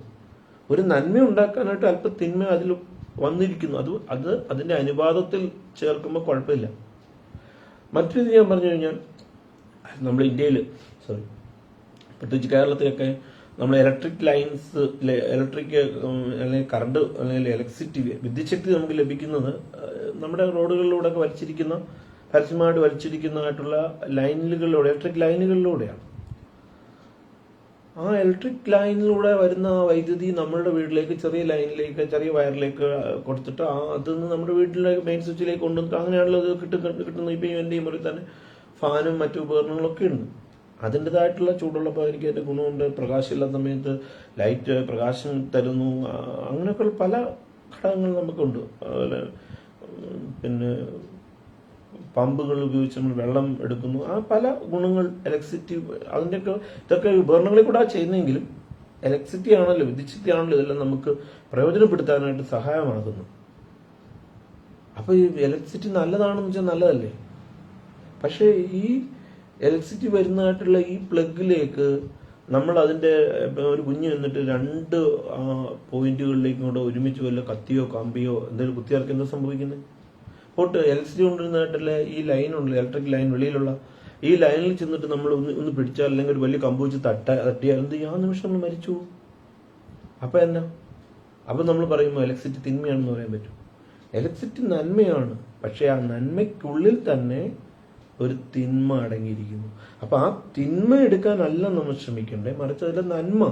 ഒരു നന്മ ഉണ്ടാക്കാനായിട്ട് അല്പം തിന്മ അതിൽ വന്നിരിക്കുന്നു. അത് അതിന്റെ അനുപാതത്തിൽ ചേർക്കുമ്പോൾ കുഴപ്പമില്ല. മറ്റൊരു ഞാൻ പറഞ്ഞു കഴിഞ്ഞാൽ, നമ്മൾ ഇന്ത്യയിൽ, പ്രത്യേകിച്ച് കേരളത്തിലൊക്കെ നമ്മൾ ഇലക്ട്രിക് ലൈൻസ്, ഇലക്ട്രിക് അല്ലെങ്കിൽ കറണ്ട് അല്ലെങ്കിൽ ഇലക്ട്രിസിറ്റി, വിദ്യുച്ഛക്തി നമുക്ക് ലഭിക്കുന്നത് നമ്മുടെ റോഡുകളിലൂടെ ഒക്കെ പരസ്യമായിട്ട് വലിച്ചിരിക്കുന്നതായിട്ടുള്ള ലൈനുകളിലൂടെ, ഇലക്ട്രിക് ലൈനുകളിലൂടെയാണ്. ആ ഇലക്ട്രിക് ലൈനിലൂടെ വരുന്ന വൈദ്യുതി നമ്മളുടെ വീട്ടിലേക്ക്, ചെറിയ ലൈനിലേക്ക്, ചെറിയ വയറിലേക്ക് കൊടുത്തിട്ട് അതിന്ന് നമ്മുടെ വീട്ടിലേക്ക് മെയിൻ സ്വിച്ചിലേക്ക് കൊണ്ടുവന്നിട്ട് അങ്ങനെയാണല്ലോ അത് കിട്ടുന്നത്. ഇപ്പം എൻ്റെ ഈ മുറിയിൽ തന്നെ ഫാനും മറ്റു ഉപകരണങ്ങളൊക്കെ ഉണ്ട്. അതിൻ്റെതായിട്ടുള്ള ചൂടുള്ളപ്പോൾ എനിക്ക് അതിൻ്റെ ഗുണമുണ്ട്. പ്രകാശമില്ലാത്ത സമയത്ത് ലൈറ്റ് പ്രകാശം തരുന്നു. അങ്ങനെയൊക്കെയുള്ള പല ഘടകങ്ങൾ നമുക്കുണ്ട്. അതുപോലെ പിന്നെ പമ്പുകൾ ഉപയോഗിച്ച് നമ്മൾ വെള്ളം എടുക്കുന്നു. ആ പല ഗുണങ്ങൾ ഇലക്ട്രിസിറ്റി അതിൻ്റെയൊക്കെ ഇതൊക്കെ ഉപകരണങ്ങളിൽ കൂടെ ചെയ്യുന്നെങ്കിലും ഇലക്ട്രിസിറ്റി ആണല്ലോ, വിദ്യുച്ഛക്തി ആണല്ലോ ഇതെല്ലാം നമുക്ക് പ്രയോജനപ്പെടുത്താനായിട്ട് സഹായമാകുന്നു. അപ്പോൾ ഈ ഇലക്ട്രിസിറ്റി നല്ലതാണെന്ന് വെച്ചാൽ നല്ലതല്ലേ. പക്ഷേ ഈ ഇലക്ട്രിസിറ്റി വരുന്നതായിട്ടുള്ള ഈ പ്ലഗിലേക്ക് നമ്മൾ അതിൻ്റെ ഒരു കുഞ്ഞ് എന്നിട്ട് 2 പോയിന്റുകളിലേക്കും കൂടെ ഒരുമിച്ച് വല്ല കത്തിയോ കമ്പിയോ എന്തെങ്കിലും കുത്തിയിറക്കി എന്താ സംഭവിക്കുന്നത്? പോട്ട് ഇലക്ട്രിസിറ്റി കൊണ്ടുവരുന്നതായിട്ടുള്ള ഈ ലൈൻ ഉണ്ടല്ലോ, ഇലക്ട്രിക് ലൈൻ, വെളിയിലുള്ള ഈ ലൈനിൽ ചെന്നിട്ട് നമ്മൾ ഒന്ന് പിടിച്ചാൽ അല്ലെങ്കിൽ ഒരു വലിയ കമ്പ് വെച്ച് തട്ടിയാൽ എന്ത് ആ നിമിഷം നമ്മൾ മരിച്ചു. അപ്പം എന്നാ? അപ്പം നമ്മൾ പറയുമ്പോൾ ഇലക്ട്രിസിറ്റി തിന്മയാണെന്ന് പറയാൻ പറ്റും. ഇലക്ട്രിസിറ്റി നന്മയാണ്. പക്ഷെ ആ നന്മയ്ക്കുള്ളിൽ തന്നെ ഒരു തിന്മ അടങ്ങിയിരിക്കുന്നു. അപ്പൊ ആ തിന്മ എടുക്കാനല്ല നമ്മൾ ശ്രമിക്കണ്ടേ, മറിച്ച് അതിലെ നന്മ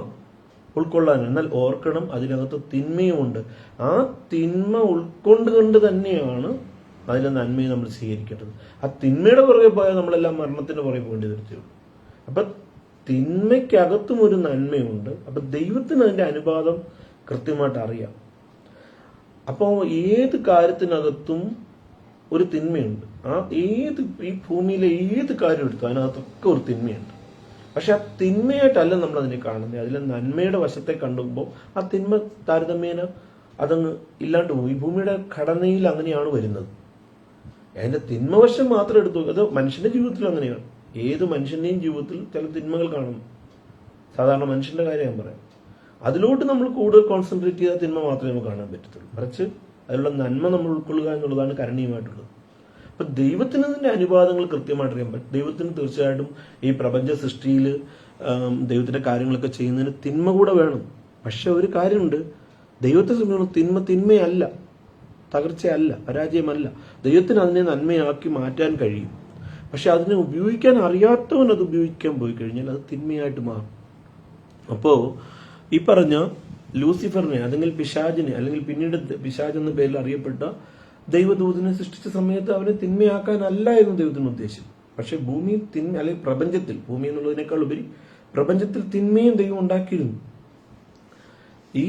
ഉൾക്കൊള്ളാൻ. എന്നാൽ ഓർക്കണം, അതിനകത്ത് തിന്മയുമുണ്ട്. ആ തിന്മ ഉൾക്കൊണ്ടുകൊണ്ട് തന്നെയാണ് അതിലെ നന്മയെ നമ്മൾ സ്വീകരിക്കേണ്ടത്. ആ തിന്മയുടെ പുറകെ പോയാൽ നമ്മളെല്ലാം മരണത്തിന്റെ പുറകെ പോകേണ്ടി വരത്തുള്ളൂ. അപ്പൊ തിന്മയ്ക്കകത്തും ഒരു നന്മയുണ്ട്. അപ്പൊ ദൈവത്തിന് അതിന്റെ അനുപാതം കൃത്യമായിട്ട് അറിയാം. അപ്പോൾ ഏത് കാര്യത്തിനകത്തും ഒരു തിന്മയുണ്ട്. ഈ ഭൂമിയിലെ ഏത് കാര്യം എടുത്തു അതിനകത്തൊക്കെ ഒരു തിന്മയുണ്ട്. പക്ഷെ ആ തിന്മയായിട്ടല്ല നമ്മൾ അതിനെ കാണുന്നത്. അതിലെ നന്മയുടെ വശത്തെ കണ്ടുമ്പോൾ ആ തിന്മ താരതമ്യേന അതങ്ങ് ഇല്ലാണ്ട് പോകും. ഈ ഭൂമിയുടെ ഘടനയിൽ അങ്ങനെയാണ് വരുന്നത്. അതിന്റെ തിന്മവശം മാത്രം എടുത്തു. അത് മനുഷ്യന്റെ ജീവിതത്തിൽ അങ്ങനെയാണ്. ഏത് മനുഷ്യന്റെയും ജീവിതത്തിൽ ചില തിന്മകൾ കാണും. സാധാരണ മനുഷ്യന്റെ കാര്യം ഞാൻ പറയാം. അതിലോട്ട് നമ്മൾ കൂടുതൽ കോൺസെൻട്രേറ്റ് ചെയ്ത തിന്മ മാത്രമേ നമുക്ക് കാണാൻ പറ്റത്തുള്ളൂ. മറിച്ച് അതിലുള്ള നന്മ നമ്മൾ ഉൾക്കൊള്ളുക എന്നുള്ളതാണ് കരണീയമായിട്ടുള്ളത്. അപ്പൊ ദൈവത്തിന് അതിന്റെ അനുപാതങ്ങൾ കൃത്യമായിട്ട് അറിയാൻ പറ്റും. ദൈവത്തിന് തീർച്ചയായിട്ടും ഈ പ്രപഞ്ച സൃഷ്ടിയിൽ ദൈവത്തിന്റെ കാര്യങ്ങളൊക്കെ ചെയ്യുന്നതിന് തിന്മ കൂടെ വേണം. പക്ഷെ ഒരു കാര്യമുണ്ട്, ദൈവത്തെ സംബന്ധിച്ചിടത്തോളം തിന്മയല്ല, തകർച്ചയല്ല, പരാജയമല്ല. ദൈവത്തിന് അതിനെ നന്മയാക്കി മാറ്റാൻ കഴിയും. പക്ഷെ അതിനെ ഉപയോഗിക്കാൻ അറിയാത്തവൻ അത് ഉപയോഗിക്കാൻ പോയി കഴിഞ്ഞാൽ അത് തിന്മയായിട്ട് മാറും. അപ്പോ ഈ പറഞ്ഞ ലൂസിഫറിനെ അല്ലെങ്കിൽ പിശാചിനെ അല്ലെങ്കിൽ പിന്നീട് പിശാജ് എന്ന പേരിൽ അറിയപ്പെട്ട ദൈവദൂതനെ സൃഷ്ടിച്ച സമയത്ത് അവനെ തിന്മയാക്കാനല്ലായിരുന്നു ദൈവത്തിന് ഉദ്ദേശം. പക്ഷെ ഭൂമി തിന്മ അല്ലെങ്കിൽ പ്രപഞ്ചത്തിൽ, ഭൂമി എന്നുള്ളതിനേക്കാൾ ഉപരി പ്രപഞ്ചത്തിൽ തിന്മയും ദൈവം ഉണ്ടാക്കിയിരുന്നു. ഈ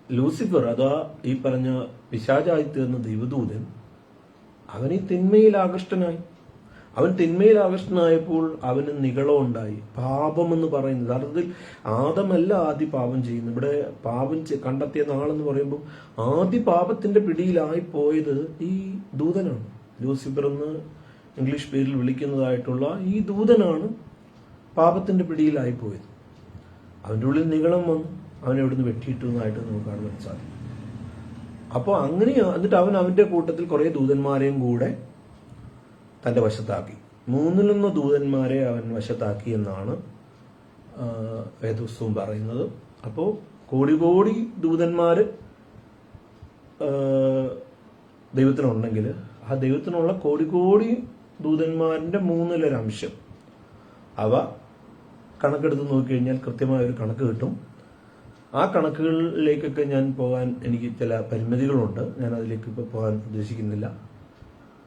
ലൂസിഫർ അതാ ഈ പറഞ്ഞ പിശാചായി തീർന്ന ദൈവദൂതൻ അവൻ ഈ തിന്മയിൽ ആകൃഷ്ടനായി. അവൻ തിന്മയിൽ ആകൃഷ്ടനായപ്പോൾ അവന് നിഗളം ഉണ്ടായി. പാപം എന്ന് പറയുന്നത് അർത്ഥത്തിൽ ആദമല്ല ആദ്യ പാപം ചെയ്യുന്നത്. ഇവിടെ പാപം കണ്ടെത്തിയ നാളെന്ന് പറയുമ്പോൾ ആദ്യ പാപത്തിന്റെ പിടിയിലായി പോയത് ഈ ദൂതനാണ്. ലൂസിഫർ എന്ന് ഇംഗ്ലീഷ് പേരിൽ വിളിക്കുന്നതായിട്ടുള്ള ഈ ദൂതനാണ് പാപത്തിന്റെ പിടിയിലായി പോയത്. അവന്റെ ഉള്ളിൽ നിഗളം വന്നു, അവനെ എവിടുന്ന് വെട്ടിയിട്ടുന്നതായിട്ട് നമുക്ക് കാണാൻ സാധിക്കും. അപ്പോൾ അങ്ങനെയാ. എന്നിട്ട് അവൻ അവന്റെ കൂട്ടത്തിൽ കുറെ ദൂതന്മാരെയും കൂടെ തന്റെ വശത്താക്കി. 3 ദൂതന്മാരെ അവൻ വശത്താക്കി എന്നാണ് വേദപുസ്തകം പറയുന്നത്. അപ്പോൾ കോടി ദൂതന്മാര് ദൈവത്തിനുണ്ടെങ്കിൽ ആ ദൈവത്തിനുള്ള കോടി ദൂതന്മാരിന്റെ 1/3 അവ കണക്കെടുത്ത് നോക്കിക്കഴിഞ്ഞാൽ കൃത്യമായ ഒരു കണക്ക് കിട്ടും. ആ കണക്കുകളിലേക്കൊക്കെ ഞാൻ പോകാൻ എനിക്ക് ചില പരിമിതികളുണ്ട്. ഞാൻ അതിലേക്ക് ഇപ്പോൾ പോകാൻ ഉദ്ദേശിക്കുന്നില്ല.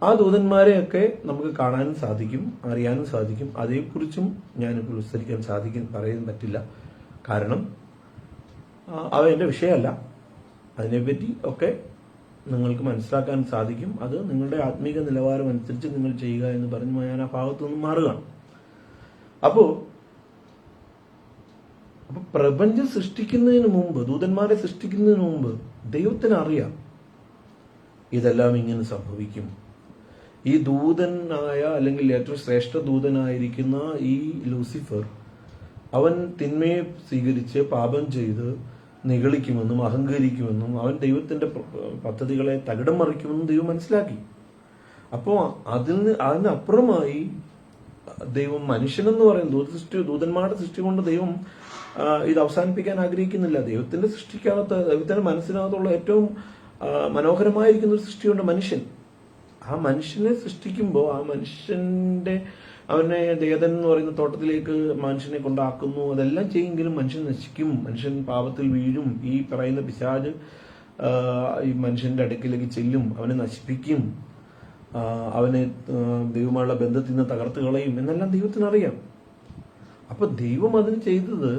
ആ ദൂതന്മാരെയൊക്കെ നമുക്ക് കാണാനും സാധിക്കും, അറിയാനും സാധിക്കും. അതേക്കുറിച്ചും ഞാനിപ്പോൾ വിസ്തരിക്കാൻ പറയാൻ പറ്റില്ല. കാരണം അവ എൻ്റെ വിഷയമല്ല. അതിനെപ്പറ്റി ഒക്കെ നിങ്ങൾക്ക് മനസ്സിലാക്കാൻ സാധിക്കും. അത് നിങ്ങളുടെ ആത്മീക നിലവാരം അനുസരിച്ച് നിങ്ങൾ ചെയ്യുക എന്ന് പറഞ്ഞ് ഞാൻ ആ ഭാഗത്തു നിന്നും മാറുകയാണ്. അപ്പോൾ പ്രപഞ്ചം സൃഷ്ടിക്കുന്നതിന് മുമ്പ്, ദൂതന്മാരെ സൃഷ്ടിക്കുന്നതിന് മുമ്പ് ദൈവത്തിന് അറിയാം ഇതെല്ലാം ഇങ്ങനെ സംഭവിക്കും. ഈ ദൂതനായ അല്ലെങ്കിൽ ഏറ്റവും ശ്രേഷ്ഠ ദൂതനായിരിക്കുന്ന ഈ ലൂസിഫർ അവൻ തിന്മയെ സ്വീകരിച്ച് പാപം ചെയ്ത് നിഗളിക്കുമെന്നും അഹങ്കരിക്കുമെന്നും അവൻ ദൈവത്തിന്റെ പദ്ധതികളെ തകിടം മറിക്കുമെന്നും ദൈവം മനസ്സിലാക്കി. അപ്പോൾ അതിനപ്പുറമായി ദൈവം മനുഷ്യനെന്ന് പറയും ദൂതന്മാരുടെ സൃഷ്ടി കൊണ്ട് ദൈവം ഇത് അവസാനിപ്പിക്കാൻ ആഗ്രഹിക്കുന്നില്ല. ദൈവത്തിന്റെ മനസ്സിനകത്തുള്ള ഏറ്റവും മനോഹരമായിരിക്കുന്ന ഒരു സൃഷ്ടിയുണ്ട് മനുഷ്യൻ. ആ മനുഷ്യനെ സൃഷ്ടിക്കുമ്പോൾ ആ അവനെ ദേവൻ എന്ന് പറയുന്ന തോട്ടത്തിലേക്ക് മനുഷ്യനെ കൊണ്ടാക്കുന്നു. അതെല്ലാം ചെയ്യുമെങ്കിലും മനുഷ്യൻ നശിക്കും, മനുഷ്യൻ പാപത്തിൽ വീഴും. ഈ പറയുന്ന പിശാച് ഈ മനുഷ്യന്റെ അടുക്കിലേക്ക് ചെല്ലും, അവനെ നശിപ്പിക്കും, അവനെ ദൈവമായുള്ള ബന്ധത്തിൽ നിന്ന് തകർത്ത് കളയും എന്നെല്ലാം ദൈവത്തിനറിയാം. അപ്പൊ ദൈവം അതിന് ചെയ്തത്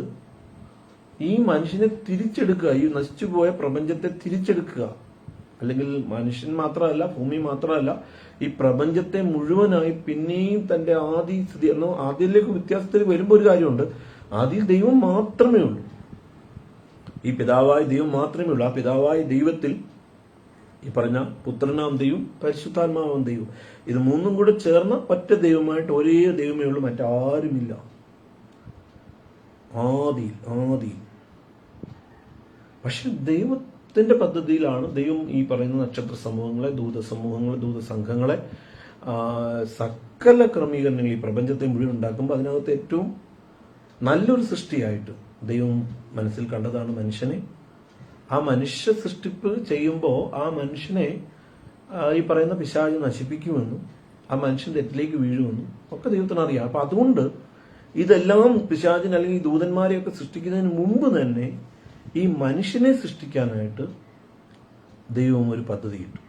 ഈ മനുഷ്യനെ തിരിച്ചെടുക്കുക, ഈ നശിച്ചുപോയ പ്രപഞ്ചത്തെ തിരിച്ചെടുക്കുക. അല്ലെങ്കിൽ മനുഷ്യൻ മാത്രമല്ല, ഭൂമി മാത്രമല്ല, ഈ പ്രപഞ്ചത്തെ മുഴുവനായി പിന്നെയും തന്റെ ആദി സ്ഥിതി എന്നോ ആദ്യത്തിലേക്ക് വ്യത്യാസത്തിൽ വരുമ്പോൾ ഒരു കാര്യമുണ്ട്. ആദ്യം ദൈവം മാത്രമേ ഉള്ളൂ, ഈ പിതാവായ ദൈവം മാത്രമേ ഉള്ളൂ. ആ പിതാവായ ദൈവത്തിൽ ഈ പറഞ്ഞ പുത്രനാം ദൈവം, പരിശുദ്ധാത്മാവാം ദൈവം, ഇത് മൂന്നും കൂടെ ചേർന്ന ഒറ്റ ദൈവമായിട്ട് ഒരേ ദൈവമേ ഉള്ളൂ, മറ്റാരുമില്ല. ആദിയിൽ പക്ഷെ ദൈവത്തിന്റെ പദ്ധതിയിലാണ് ദൈവം ഈ പറയുന്ന നക്ഷത്ര സമൂഹങ്ങളെ, ദൂതസംഘങ്ങളെ, സകല ക്രമീകരണങ്ങൾ ഈ പ്രപഞ്ചത്തെ മുഴുവൻ ഉണ്ടാക്കുമ്പോൾ അതിനകത്ത് ഏറ്റവും നല്ലൊരു സൃഷ്ടിയായിട്ട് ദൈവം മനസ്സിൽ കണ്ടതാണ് മനുഷ്യനെ. ആ മനുഷ്യ സൃഷ്ടിപ്പ് ചെയ്യുമ്പോൾ ആ മനുഷ്യനെ ഈ പറയുന്ന പിശാച് നശിപ്പിക്കുമെന്നും ആ മനുഷ്യൻ തെറ്റിലേക്ക് വീഴുമെന്നും ഒക്കെ ദൈവത്തിന് അറിയാം. അപ്പൊ അതുകൊണ്ട് ഇതെല്ലാം പിശാചിന് അല്ലെങ്കിൽ ദൂതന്മാരെയൊക്കെ സൃഷ്ടിക്കുന്നതിന് മുമ്പ് തന്നെ ഈ മനുഷ്യനെ സൃഷ്ടിക്കാനായിട്ട് ദൈവം ഒരു പദ്ധതി ഇട്ടു.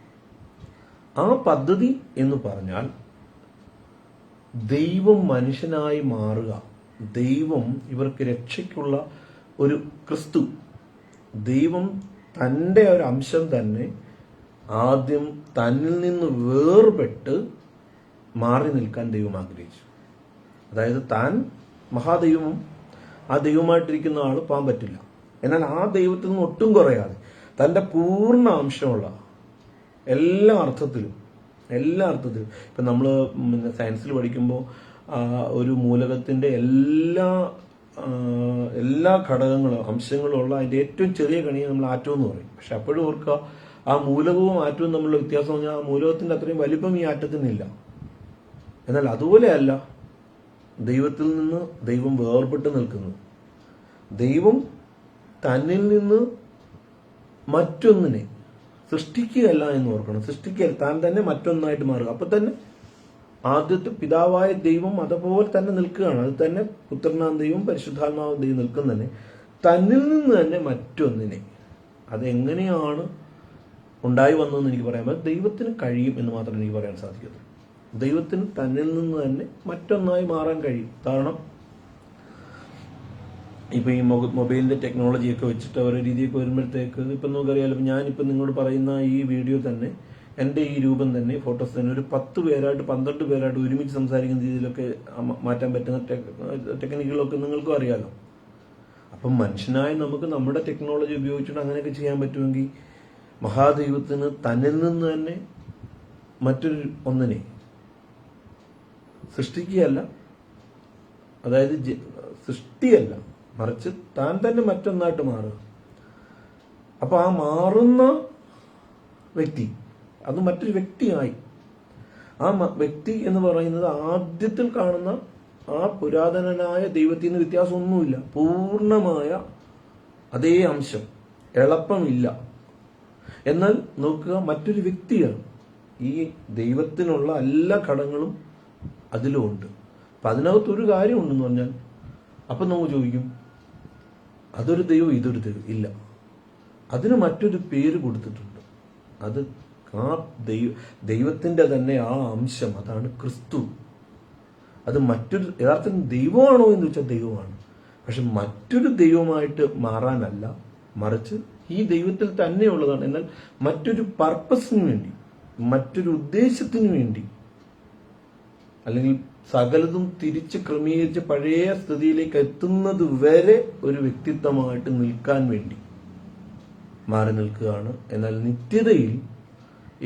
ആ പദ്ധതി എന്ന് പറഞ്ഞാൽ ദൈവം മനുഷ്യനായി മാറുക, ദൈവം ഇവർക്ക് രക്ഷയ്ക്കുള്ള ഒരു ക്രിസ്തു, ദൈവം തൻ്റെ ഒരു അംശം തന്നെ ആദ്യം തന്നിൽ നിന്ന് വേർപെട്ട് മാറി നിൽക്കാൻ ദൈവം ആഗ്രഹിച്ചു. അതായത് താൻ മഹാദൈവവും ആ ദൈവമായിട്ടിരിക്കുന്ന ആള് പോകാൻ പറ്റില്ല. എന്നാൽ ആ ദൈവത്തിൽ നിന്ന് ഒട്ടും കുറയാതെ തൻ്റെ പൂർണ്ണ അംശമുള്ള എല്ലാ അർത്ഥത്തിലും ഇപ്പം നമ്മൾ സയൻസിൽ പഠിക്കുമ്പോൾ ഒരു മൂലകത്തിന്റെ എല്ലാ ഘടകങ്ങളും അംശങ്ങളും ഉള്ള അതിന്റെ ഏറ്റവും ചെറിയ കണിയെ നമ്മൾ ആറ്റം എന്ന് പറയും. പക്ഷെ അപ്പോഴും ഓർക്കുക, ആ മൂലകവും ആറ്റവും തമ്മിലുള്ള വ്യത്യാസം പറഞ്ഞാൽ ആ മൂലകത്തിന്റെ അത്രയും വലിപ്പം ഈ ആറ്റത്തിനില്ല. എന്നാൽ അതുപോലെയല്ല ദൈവത്തിൽ നിന്ന് ദൈവം വേർപെട്ട് നിൽക്കുന്നു. ദൈവം തന്നിൽ നിന്ന് മറ്റൊന്നിനെ സൃഷ്ടിക്കുകയല്ല എന്ന് ഓർക്കണം. സൃഷ്ടിക്കുകയല്ല, താൻ തന്നെ മറ്റൊന്നായിട്ട് മാറുക. അപ്പൊ തന്നെ ആദ്യത്തെ പിതാവായ ദൈവം അതുപോലെ തന്നെ നിൽക്കുകയാണ്. അത് തന്നെ പുത്രനാം ദൈവം, പരിശുദ്ധാത്മാവ് ദൈവം നിൽക്കുന്നതന്നെ തന്നിൽ നിന്ന് തന്നെ മറ്റൊന്നിനെ. അതെങ്ങനെയാണ് ഉണ്ടായി വന്നതെന്ന് എനിക്ക് പറയാൻ പറ്റും. ദൈവത്തിന് കഴിയും എന്ന് മാത്രമേ എനിക്ക് പറയാൻ സാധിക്കത്തുള്ളൂ. ദൈവത്തിന് തന്നിൽ നിന്ന് തന്നെ മറ്റൊന്നായി മാറാൻ കഴിയും. കാരണം ഇപ്പൊ ഈ മൊബൈലിന്റെ ടെക്നോളജിയൊക്കെ വെച്ചിട്ട് ഓരോ രീതിയൊക്കെ വരുമ്പോഴത്തേക്ക് ഇപ്പൊ നമുക്കറിയാലോ, ഞാനിപ്പോൾ നിങ്ങളോട് പറയുന്ന ഈ വീഡിയോ തന്നെ, എൻ്റെ ഈ രൂപം തന്നെ, ഫോട്ടോസ് തന്നെ ഒരു 10 പേരായിട്ട് 12 പേരായിട്ട് ഒരുമിച്ച് സംസാരിക്കുന്ന രീതിയിലൊക്കെ മാറ്റാൻ പറ്റുന്ന ടെക്നിക്കുകളൊക്കെ നിങ്ങൾക്കും അറിയാലോ. അപ്പം മനുഷ്യനായി നമുക്ക് നമ്മുടെ ടെക്നോളജി ഉപയോഗിച്ചിട്ട് അങ്ങനെയൊക്കെ ചെയ്യാൻ പറ്റുമെങ്കിൽ മഹാദൈവത്തിന് തന്നിൽ നിന്ന് തന്നെ മറ്റൊരു ഒന്നിനെ സൃഷ്ടിക്കുകയല്ല, അതായത് സൃഷ്ടിയല്ല, മറിച്ച് താൻ തന്നെ മറ്റൊന്നായിട്ട് മാറുക. അപ്പൊ ആ മാറുന്ന വ്യക്തി അത് മറ്റൊരു വ്യക്തിയായി. ആ വ്യക്തി എന്ന് പറയുന്നത് ആദ്യത്തിൽ കാണുന്ന ആ പുരാതനനായ ദൈവത്തിൽ നിന്ന് വ്യത്യാസമൊന്നുമില്ല. പൂർണ്ണമായ അതേ അംശം, എളുപ്പമില്ല. എന്നാൽ നോക്കുക, മറ്റൊരു വ്യക്തിയാണ്. ഈ ദൈവത്തിനുള്ള എല്ലാ ഘടകങ്ങളും അതിലും ഉണ്ട്. അപ്പൊ അതിനകത്തൊരു കാര്യമുണ്ടെന്ന് പറഞ്ഞാൽ അപ്പൊ നമുക്ക് ചോദിക്കും, അതൊരു ദൈവം ഇതൊരു ദൈവം. ഇല്ല, അതിന് മറ്റൊരു പേര് കൊടുത്തിട്ടുണ്ട്. അത് ആ ദൈവത്തിന്റെ തന്നെ ആ അംശം, അതാണ് ക്രിസ്തു. അത് മറ്റൊരു യഥാർത്ഥത്തിൽ ദൈവമാണോ എന്ന് വെച്ചാൽ ദൈവമാണ്. പക്ഷെ മറ്റൊരു ദൈവമായിട്ട് മാറാനല്ല, മറിച്ച് ഈ ദൈവത്തിൽ തന്നെയുള്ളതാണ്. എന്നാൽ മറ്റൊരു പർപ്പസിന് വേണ്ടി, മറ്റൊരു ഉദ്ദേശത്തിന് വേണ്ടി, അല്ലെങ്കിൽ സകലതും തിരിച്ച് ക്രമീകരിച്ച് പഴയ സ്ഥിതിയിലേക്ക് എത്തുന്നത് വരെ ഒരു വ്യക്തിത്വമായിട്ട് നിൽക്കാൻ വേണ്ടി മാറി നിൽക്കുകയാണ്. എന്നാൽ നിത്യതയിൽ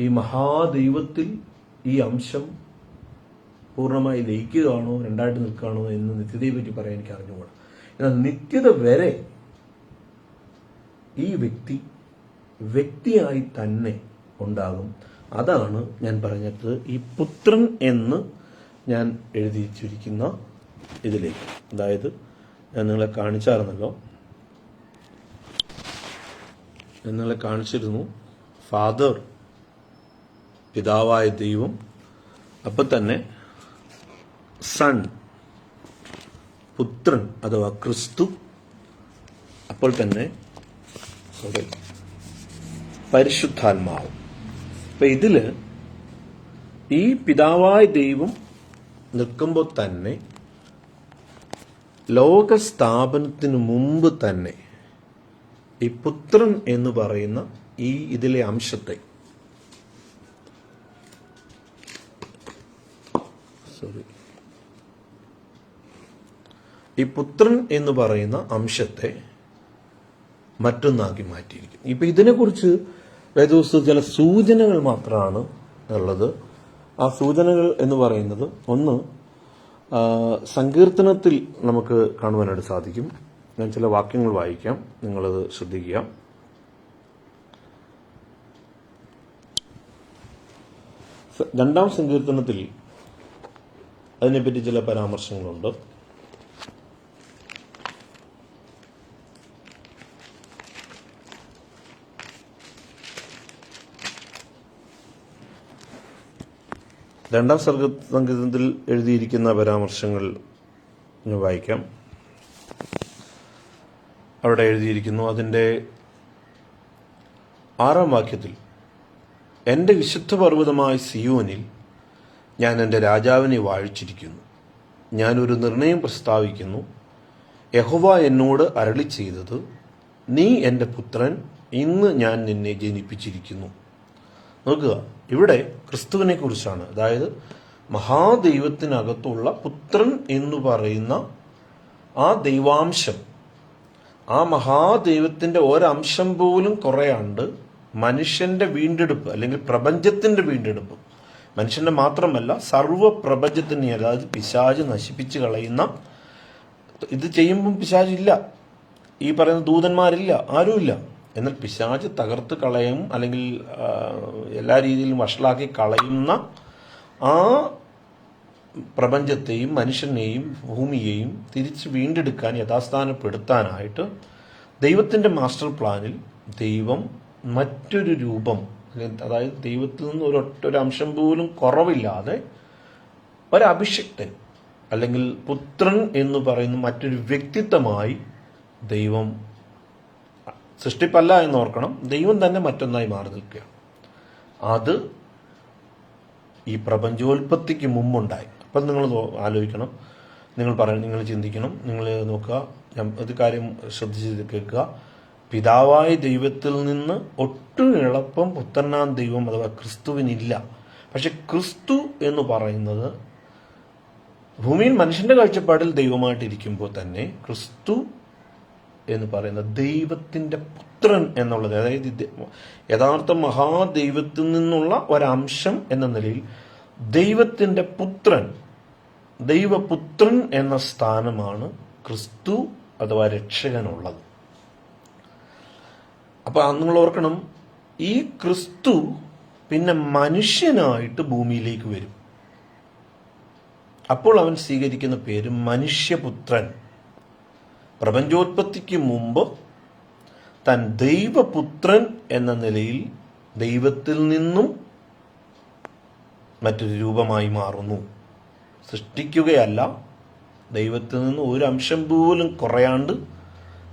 ഈ മഹാദൈവത്തിൽ ഈ അംശം പൂർണ്ണമായി ലയിക്കുകയാണോ രണ്ടായിട്ട് നിൽക്കുകയാണോ എന്ന് നിത്യതയെ പറ്റി പറയാൻ എനിക്ക് അറിഞ്ഞുകൂടാ. എന്നാൽ നിത്യത വരെ ഈ വ്യക്തിയായി തന്നെ ഉണ്ടാകും. അതാണ് ഞാൻ പറഞ്ഞത് ഈ പുത്രൻ എന്ന് ഞാൻ എഴുതിച്ചിരിക്കുന്ന ഇതിലേക്ക്. അതായത് ഞാൻ നിങ്ങളെ കാണിച്ചായിരുന്നല്ലോ, ഞാൻ നിങ്ങളെ കാണിച്ചിരുന്നു ഫാദർ, പിതാവായ ദൈവം, അപ്പൊ തന്നെ സൺ, പുത്രൻ അഥവാ ക്രിസ്തു, അപ്പോൾ തന്നെ പരിശുദ്ധാത്മാവ്. അപ്പൊ ഇതില് ഈ പിതാവായ ദൈവം നിൽക്കുമ്പോൾ തന്നെ ലോക സ്ഥാപനത്തിന് മുമ്പ് തന്നെ ഈ പുത്രൻ എന്ന് പറയുന്ന ഇതിലെ അംശത്തെ ഈ പുത്രൻ എന്ന് പറയുന്ന അംശത്തെ മറ്റൊന്നാക്കി മാറ്റിയിരിക്കും. ഇപ്പൊ ഇതിനെക്കുറിച്ച് വേദപുസ്തകത്തിൽ ചില സൂചനകൾ മാത്രമാണ് ഉള്ളത്. ആ സൂചനകൾ എന്ന് പറയുന്നത്, ഒന്ന്, സങ്കീർത്തനത്തിൽ നമുക്ക് കാണുവാനായിട്ട് സാധിക്കും. ഞാൻ ചില വാക്യങ്ങൾ വായിക്കാം, നിങ്ങളത് ശ്രദ്ധിക്കുക. രണ്ടാം സങ്കീർത്തനത്തിൽ അതിനെപ്പറ്റി ചില പരാമർശങ്ങളുണ്ട്. രണ്ടാം സങ്കീർത്തനത്തിൽ എഴുതിയിരിക്കുന്ന പരാമർശങ്ങൾ വായിക്കാം. അവിടെ എഴുതിയിരിക്കുന്നു, അതിൻ്റെ 6-ാം വാക്യത്തിൽ, എൻ്റെ വിശുദ്ധ പർവ്വതമായ സിയോനിൽ ഞാൻ എൻ്റെ രാജാവിനെ വാഴിച്ചിരിക്കുന്നു. ഞാനൊരു നിർണയം പ്രസ്താവിക്കുന്നു. യഹോവ എന്നോട് അരുളി ചെയ്തത്, നീ എൻ്റെ പുത്രൻ, ഇന്ന് ഞാൻ നിന്നെ ജനിപ്പിച്ചിരിക്കുന്നു. നോക്കുക, ഇവിടെ ക്രിസ്തുവിനെ കുറിച്ചാണ്. അതായത് മഹാദൈവത്തിനകത്തുള്ള പുത്രൻ എന്ന് പറയുന്ന ആ ദൈവാംശം, ആ മഹാദൈവത്തിന്റെ ഒരംശം പോലും കുറയാണ്ട് മനുഷ്യന്റെ വീണ്ടെടുപ്പ് അല്ലെങ്കിൽ പ്രപഞ്ചത്തിന്റെ വീണ്ടെടുപ്പ്, മനുഷ്യന്റെ മാത്രമല്ല സർവ്വ പ്രപഞ്ചത്തിനെ, അതായത് പിശാച് നശിപ്പിച്ച് കളയുന്ന, ഇത് ചെയ്യുമ്പം പിശാചില്ല, ഈ പറയുന്ന ദൂതന്മാരില്ല, ആരുമില്ല. എന്നാൽ പിശാച് തകർത്ത് കളയും അല്ലെങ്കിൽ എല്ലാ രീതിയിലും വഷളാക്കി കളയുന്ന ആ പ്രപഞ്ചത്തെയും മനുഷ്യനെയും ഭൂമിയെയും തിരിച്ച് വീണ്ടെടുക്കാൻ, യഥാസ്ഥാനപ്പെടുത്താനായിട്ട് ദൈവത്തിൻ്റെ മാസ്റ്റർ പ്ലാനിൽ ദൈവം മറ്റൊരു രൂപം, അതായത് ദൈവത്തിൽ നിന്ന് ഒരു അംശം പോലും കുറവില്ലാതെ ഒരഭിഷിക്തൻ അല്ലെങ്കിൽ പുത്രൻ എന്ന് പറയുന്ന മറ്റൊരു വ്യക്തിത്വമായി ദൈവം, സൃഷ്ടിപ്പല്ല എന്ന് ഓർക്കണം, ദൈവം തന്നെ മറ്റൊന്നായി മാറി നിൽക്കുകയാണ്. അത് ഈ പ്രപഞ്ചോൽപത്തിക്ക് മുമ്പുണ്ടായി. അപ്പം നിങ്ങൾ ആലോചിക്കണം, നിങ്ങൾ ചിന്തിക്കണം, നിങ്ങൾ നോക്കുക, ഞാൻ ഒരു കാര്യം ശ്രദ്ധിച്ച് കേൾക്കുക. പിതാവായ ദൈവത്തിൽ നിന്ന് ഒട്ടും എളുപ്പം പുത്രനാം ദൈവം അഥവാ ക്രിസ്തുവിനില്ല. പക്ഷെ ക്രിസ്തു എന്ന് പറയുന്നത് ഭൂമിയിൽ മനുഷ്യന്റെ കാഴ്ചപ്പാടിൽ ദൈവമായിട്ടിരിക്കുമ്പോൾ തന്നെ ക്രിസ്തു എന്ന് പറയുന്ന ദൈവത്തിന്റെ പുത്രൻ എന്നുള്ളത്, അതായത് യഥാർത്ഥ മഹാദൈവത്തിൽ നിന്നുള്ള ഒരംശം എന്ന നിലയിൽ ദൈവത്തിന്റെ പുത്രൻ, ദൈവപുത്രൻ എന്ന സ്ഥാനമാണ് ക്രിസ്തു അഥവാ രക്ഷകനുള്ളത്. അപ്പൊ നിങ്ങൾ ഓർക്കണം, ഈ ക്രിസ്തു പിന്നെ മനുഷ്യനായിട്ട് ഭൂമിയിലേക്ക് വരും. അപ്പോൾ അവൻ സ്വീകരിക്കുന്ന പേര് മനുഷ്യപുത്രൻ. പ്രപഞ്ചോത്പത്തിക്ക് മുമ്പ് താൻ ദൈവപുത്രൻ എന്ന നിലയിൽ ദൈവത്തിൽ നിന്നും മറ്റൊരു രൂപമായി മാറുന്നു. സൃഷ്ടിക്കുകയല്ല, ദൈവത്തിൽ നിന്ന് ഒരു അംശം പോലും കുറയാണ്ട്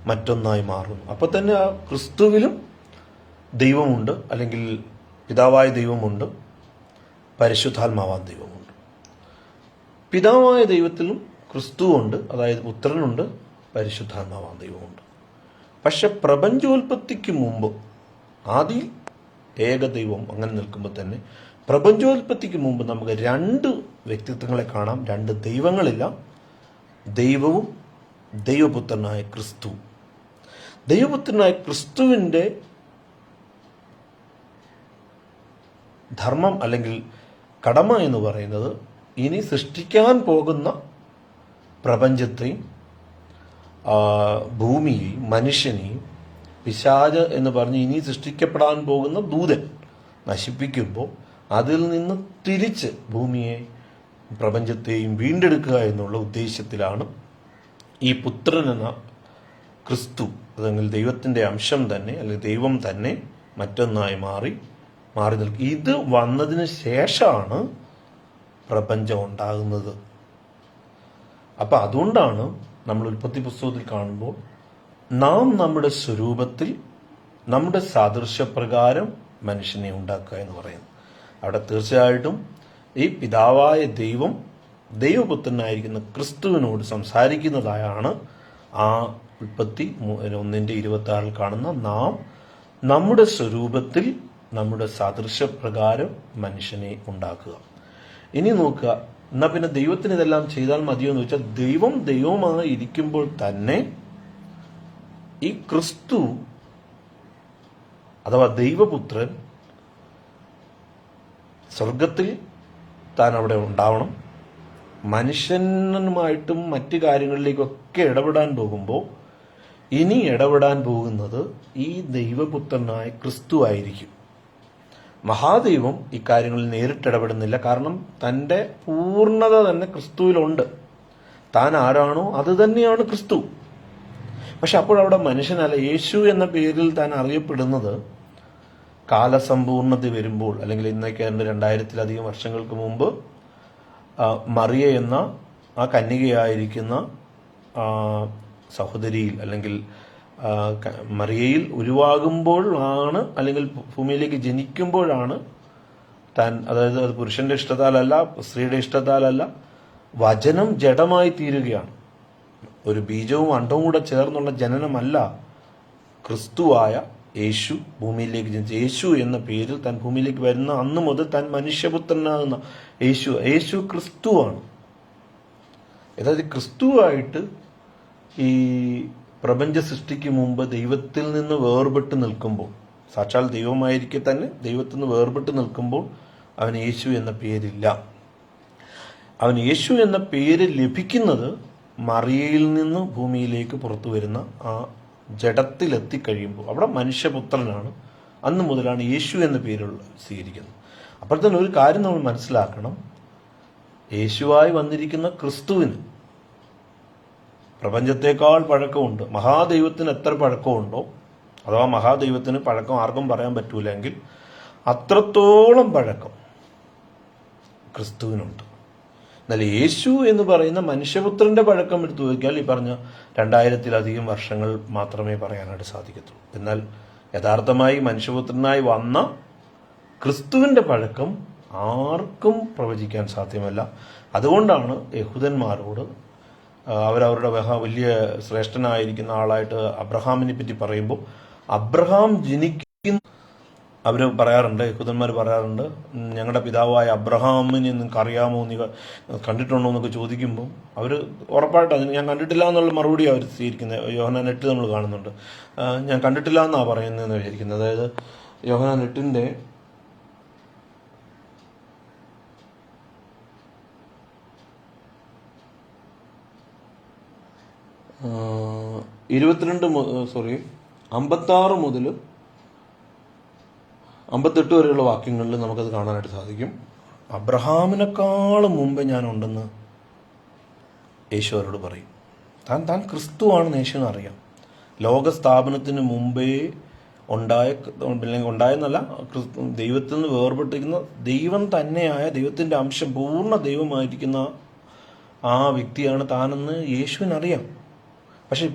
മറ്റൊന്നായി മാറുന്നു. അപ്പൊ തന്നെ ആ ക്രിസ്തുവിലും ദൈവമുണ്ട്, അല്ലെങ്കിൽ പിതാവായ ദൈവമുണ്ട്, പരിശുദ്ധാത്മാവായ ദൈവമുണ്ട്. പിതാവായ ദൈവത്തിലും ക്രിസ്തുവുണ്ട്, അതായത് പുത്രനുണ്ട്, പരിശുദ്ധാത്മാവായ ദൈവമുണ്ട്. പക്ഷെ പ്രപഞ്ചോൽപത്തിക്ക് മുമ്പ് ആദിയിൽ ഏകദൈവം അങ്ങനെ നിൽക്കുമ്പോൾ തന്നെ പ്രപഞ്ചോൽപത്തിക്ക് മുമ്പ് നമുക്ക് രണ്ട് വ്യക്തിത്വങ്ങളെ കാണാം, രണ്ട് ദൈവങ്ങളില്ല. ദൈവവും ദൈവപുത്രനായ ക്രിസ്തു. ദൈവപുത്രനായ ക്രിസ്തുവിൻ്റെ ധർമ്മം അല്ലെങ്കിൽ കടമ എന്ന് പറയുന്നത് ഇനി സൃഷ്ടിക്കാൻ പോകുന്ന പ്രപഞ്ചത്തെയും ഭൂമിയെയും മനുഷ്യനെയും പിശാച് എന്ന് പറഞ്ഞ് ഇനി സൃഷ്ടിക്കപ്പെടാൻ പോകുന്ന ദൂതൻ നശിപ്പിക്കുമ്പോൾ അതിൽ നിന്ന് തിരിച്ച് ഭൂമിയെ പ്രപഞ്ചത്തെയും വീണ്ടെടുക്കുക എന്നുള്ള ഉദ്ദേശത്തിലാണ് ഈ പുത്രൻ എന്ന ക്രിസ്തു, അല്ലെങ്കിൽ ദൈവത്തിൻ്റെ അംശം തന്നെ അല്ലെങ്കിൽ ദൈവം തന്നെ മറ്റൊന്നായി മാറി നിൽക്കും. ഇത് വന്നതിന് ശേഷമാണ് പ്രപഞ്ചം ഉണ്ടാകുന്നത്. അപ്പം അതുകൊണ്ടാണ് നമ്മൾ ഉൽപ്പത്തി പുസ്തകത്തിൽ കാണുമ്പോൾ നാം നമ്മുടെ സ്വരൂപത്തിൽ നമ്മുടെ സാദൃശ്യപ്രകാരം മനുഷ്യനെ ഉണ്ടാക്കുക എന്ന് പറയുന്നു. അവിടെ തീർച്ചയായിട്ടും ഈ പിതാവായ ദൈവം ദൈവപുത്രനായിരിക്കുന്ന ക്രിസ്തുവിനോട് സംസാരിക്കുന്നതായാണ് ആ ഉൽപ്പത്തി 1:26 കാണുന്ന നാം നമ്മുടെ സ്വരൂപത്തിൽ നമ്മുടെ സാദൃശ്യപ്രകാരം മനുഷ്യനെ ഉണ്ടാക്കുക. ഇനി നോക്കുക, എന്നാ പിന്നെ ദൈവത്തിന് ഇതെല്ലാം ചെയ്താൽ മതിയോ എന്ന് വെച്ചാൽ, ദൈവം ദൈവമായി ഇരിക്കുമ്പോൾ തന്നെ ഈ ക്രിസ്തു അഥവാ ദൈവപുത്രൻ സ്വർഗത്തിൽ താൻ അവിടെ ഉണ്ടാവണം. മനുഷ്യനുമായിട്ടും മറ്റു കാര്യങ്ങളിലേക്കൊക്കെ ഇടപെടാൻ പോകുമ്പോൾ ഇനി ഇടപെടാൻ പോകുന്നത് ഈ ദൈവപുത്രനായ ക്രിസ്തു ആയിരിക്കും. മഹാദൈവം ഇക്കാര്യങ്ങളിൽ നേരിട്ടിടപെടുന്നില്ല. കാരണം തൻ്റെ പൂർണ്ണത തന്നെ ക്രിസ്തുവിലുണ്ട്. താൻ ആരാണോ അത് തന്നെയാണ് ക്രിസ്തു. പക്ഷെ അപ്പോഴവിടെ മനുഷ്യനല്ല, യേശു എന്ന പേരിൽ താൻ അറിയപ്പെടുന്നത് കാലസമ്പൂർണത വരുമ്പോൾ, അല്ലെങ്കിൽ ഇന്നൊക്കെ 2000-ലധികം വർഷങ്ങൾക്ക് മുമ്പ് മറിയ എന്ന ആ കന്യകയായിരിക്കുന്ന സഹോദരിയിൽ, അല്ലെങ്കിൽ മറിയയിൽ ഉരുവാകുമ്പോൾ ആണ്, അല്ലെങ്കിൽ ഭൂമിയിലേക്ക് ജനിക്കുമ്പോഴാണ് താൻ, അതായത് അത് പുരുഷന്റെ ഇഷ്ടത്താലല്ല, സ്ത്രീയുടെ ഇഷ്ടത്താലല്ല, വചനം ജഡമായി തീരുകയാണ്. ഒരു ബീജവും അണ്ടവും കൂടെ ചേർന്നുള്ള ജനനമല്ല ക്രിസ്തുവായ യേശു ഭൂമിയിലേക്ക് ജനിച്ചു. യേശു എന്ന പേരിൽ താൻ ഭൂമിയിലേക്ക് വരുന്ന അന്ന് മുതൽ താൻ മനുഷ്യപുത്രനാകുന്ന യേശു ക്രിസ്തുവാണ്. അതായത് ക്രിസ്തുവായിട്ട് ഈ പ്രപഞ്ച സൃഷ്ടിക്ക് മുമ്പ് ദൈവത്തിൽ നിന്ന് വേർപെട്ട് നിൽക്കുമ്പോൾ, സാക്ഷാൽ ദൈവമായിരിക്കെ തന്നെ ദൈവത്തിൽ നിന്ന് വേർപെട്ട് നിൽക്കുമ്പോൾ അവൻ യേശു എന്ന പേരില്ല. അവൻ യേശു എന്ന പേര് ലഭിക്കുന്നത് മറിയയിൽ നിന്ന് ഭൂമിയിലേക്ക് പുറത്തു വരുന്ന ആ ജഡത്തിലെത്തിക്കഴിയുമ്പോൾ അവിടെ മനുഷ്യപുത്രനാണ്. അന്ന് മുതലാണ് യേശു എന്ന പേരുള്ള സ്വീകരിക്കുന്നത്. അപ്പോൾ തന്നെ ഒരു കാര്യം നമ്മൾ മനസ്സിലാക്കണം, യേശുവായി വന്നിരിക്കുന്ന ക്രിസ്തുവിന് പ്രപഞ്ചത്തെക്കാൾ പഴക്കമുണ്ട്. മഹാദൈവത്തിന് എത്ര പഴക്കമുണ്ടോ, അഥവാ മഹാദൈവത്തിന് പഴക്കം ആർക്കും പറയാൻ പറ്റൂലെങ്കിൽ അത്രത്തോളം പഴക്കം ക്രിസ്തുവിനുണ്ട്. എന്നാൽ യേശു എന്ന് പറയുന്ന മനുഷ്യപുത്രന്റെ പഴക്കം എടുത്തു നോക്കിയാൽ ഈ പറഞ്ഞ 2000-ലധികം വർഷങ്ങൾ മാത്രമേ പറയാനായിട്ട് സാധിക്കത്തുള്ളൂ. എന്നാൽ യഥാർത്ഥമായി മനുഷ്യപുത്രനായി വന്ന ക്രിസ്തുവിന്റെ പഴക്കം ആർക്കും പ്രവചിക്കാൻ സാധ്യമല്ല. അതുകൊണ്ടാണ് യഹൂദന്മാരോട് അവരവരുടെ വലിയ ശ്രേഷ്ഠനായിരിക്കുന്ന ആളായിട്ട് അബ്രഹാമിനെ പറ്റി പറയുമ്പോൾ, അബ്രഹാം ജനിക്കുന്ന അവർ പറയാറുണ്ട്, യഹൂദന്മാർ പറയാറുണ്ട്, ഞങ്ങളുടെ പിതാവായ അബ്രഹാമിനെ നിങ്ങൾക്ക് അറിയാമോ, നീ കണ്ടിട്ടുണ്ടോ എന്നൊക്കെ ചോദിക്കുമ്പോൾ അവർ ഉറപ്പായിട്ട് അതിന് ഞാൻ കണ്ടിട്ടില്ല എന്നുള്ള മറുപടി അവർ സ്വീകരിക്കുന്നത്. യോഹന്നാൻ 8 നമ്മൾ കാണുന്നുണ്ട്, ഞാൻ കണ്ടിട്ടില്ല എന്നാണ് പറയുന്നതെന്ന് വിചാരിക്കുന്നത്. അതായത് യോഹന്നാൻ 8 56 മുതൽ 58 വരെയുള്ള വാക്യങ്ങളിൽ നമുക്കത് കാണാനായിട്ട് സാധിക്കും. അബ്രഹാമിനേക്കാളും മുമ്പേ ഞാനുണ്ടെന്ന് യേശു അവരോട് പറയും. താൻ ക്രിസ്തുവാണെന്ന് യേശുവിന് അറിയാം. ലോകസ്ഥാപനത്തിന് മുമ്പേ ഉണ്ടായെന്നല്ല, ദൈവത്തിൽ നിന്ന് വേർപെട്ടിരിക്കുന്ന ദൈവം തന്നെയായ ദൈവത്തിൻ്റെ അംശം, പൂർണ്ണ ദൈവമായിരിക്കുന്ന ആ വ്യക്തിയാണ് താനെന്ന് യേശുവിനറിയാം. പക്ഷെ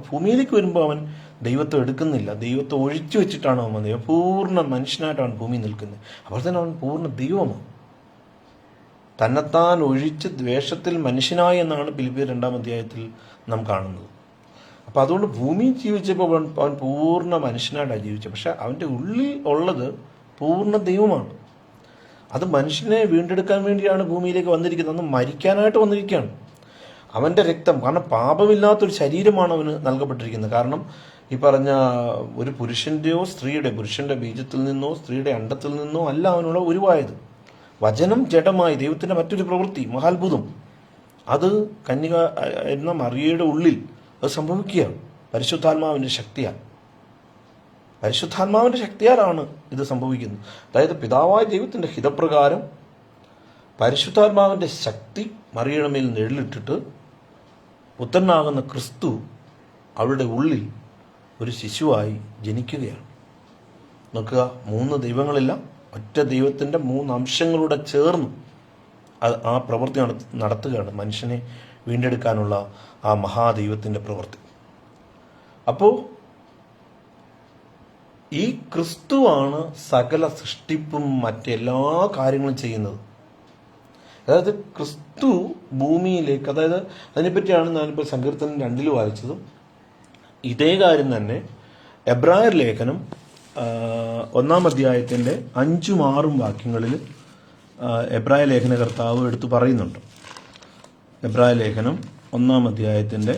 ഭൂമിയിലേക്ക് വരുമ്പോൾ അവൻ ദൈവത്തെ എടുക്കുന്നില്ല, ദൈവത്തെ ഒഴിച്ചു വെച്ചിട്ടാണ് അവൻ വന്നത്. പൂർണ്ണ മനുഷ്യനായിട്ടാണ് ഭൂമി നിൽക്കുന്നത്. അപ്പോൾ തന്നെ അവൻ പൂർണ്ണ ദൈവമാണ്. തന്നെത്താൻ ഒഴിച്ച് ദ്വേഷത്തിൽ മനുഷ്യനായി എന്നാണ് ഫിലിപ്പിയർ 2-ാം അധ്യായത്തിൽ നാം കാണുന്നത്. അപ്പം അതുകൊണ്ട് ഭൂമി ജീവിച്ചപ്പോൾ അവൻ പൂർണ്ണ മനുഷ്യനായിട്ടാണ് ജീവിച്ചത്. പക്ഷെ അവൻ്റെ ഉള്ളിൽ ഉള്ളത് പൂർണ്ണ ദൈവമാണ്. അത് മനുഷ്യനെ വീണ്ടെടുക്കാൻ വേണ്ടിയാണ് ഭൂമിയിലേക്ക് വന്നിരിക്കുന്നത്. അന്ന് മരിക്കാനായിട്ട് വന്നിരിക്കുകയാണ്. അവൻ്റെ രക്തം, കാരണം പാപമില്ലാത്തൊരു ശരീരമാണ് അവന് നൽകപ്പെട്ടിരിക്കുന്നത്. കാരണം ഈ പറഞ്ഞ ഒരു പുരുഷന്റെ ബീജത്തിൽ നിന്നോ സ്ത്രീയുടെ അണ്ടത്തിൽ നിന്നോ അല്ല അവനുള്ള ഉരുവായത്. വചനം ജഡമായി ദൈവത്തിൻ്റെ മറ്റൊരു പ്രവൃത്തി, മഹാത്ഭുതം, അത് കന്യക എന്ന മറിയയുടെ ഉള്ളിൽ അത് സംഭവിക്കുകയാണ്. പരിശുദ്ധാത്മാവിൻ്റെ ശക്തിയാലാണ് ഇത് സംഭവിക്കുന്നത്. അതായത് പിതാവായ ദൈവത്തിൻ്റെ ഹിതപ്രകാരം പരിശുദ്ധാത്മാവിൻ്റെ ശക്തി മറിയയുടെ മേൽ നിഴലിട്ടിട്ട് പുത്രനാകുന്ന ക്രിസ്തു അവരുടെ ഉള്ളിൽ ഒരു ശിശുവായി ജനിക്കുകയാണ്. നോക്കുക, 3 ദൈവങ്ങളില്ല, ഒറ്റ ദൈവത്തിൻ്റെ 3 അംശങ്ങളുടെ ചേർന്ന് ആ പ്രവൃത്തി നടത്തുകയാണ്, മനുഷ്യനെ വീണ്ടെടുക്കാനുള്ള ആ മഹാദൈവത്തിൻ്റെ പ്രവൃത്തി. അപ്പോൾ ഈ ക്രിസ്തുവാണ് സകല സൃഷ്ടിപ്പും മറ്റെല്ലാ കാര്യങ്ങളും ചെയ്യുന്നത്. അതായത് ക്രിസ്തു ഭൂമിയിലേക്ക്, അതായത് അതിനെപ്പറ്റിയാണ് ഞാനിപ്പോൾ സങ്കീർത്തനം 2 വായിച്ചതും. ഇതേ കാര്യം തന്നെ എബ്രായർ ലേഖനം 1 അധ്യായത്തിൻ്റെ 5ഉം 6ഉം വാക്യങ്ങളിൽ എബ്രായ ലേഖന കർത്താവ് എടുത്തു പറയുന്നുണ്ട്. എബ്രായ ലേഖനം 1 അധ്യായത്തിൻ്റെ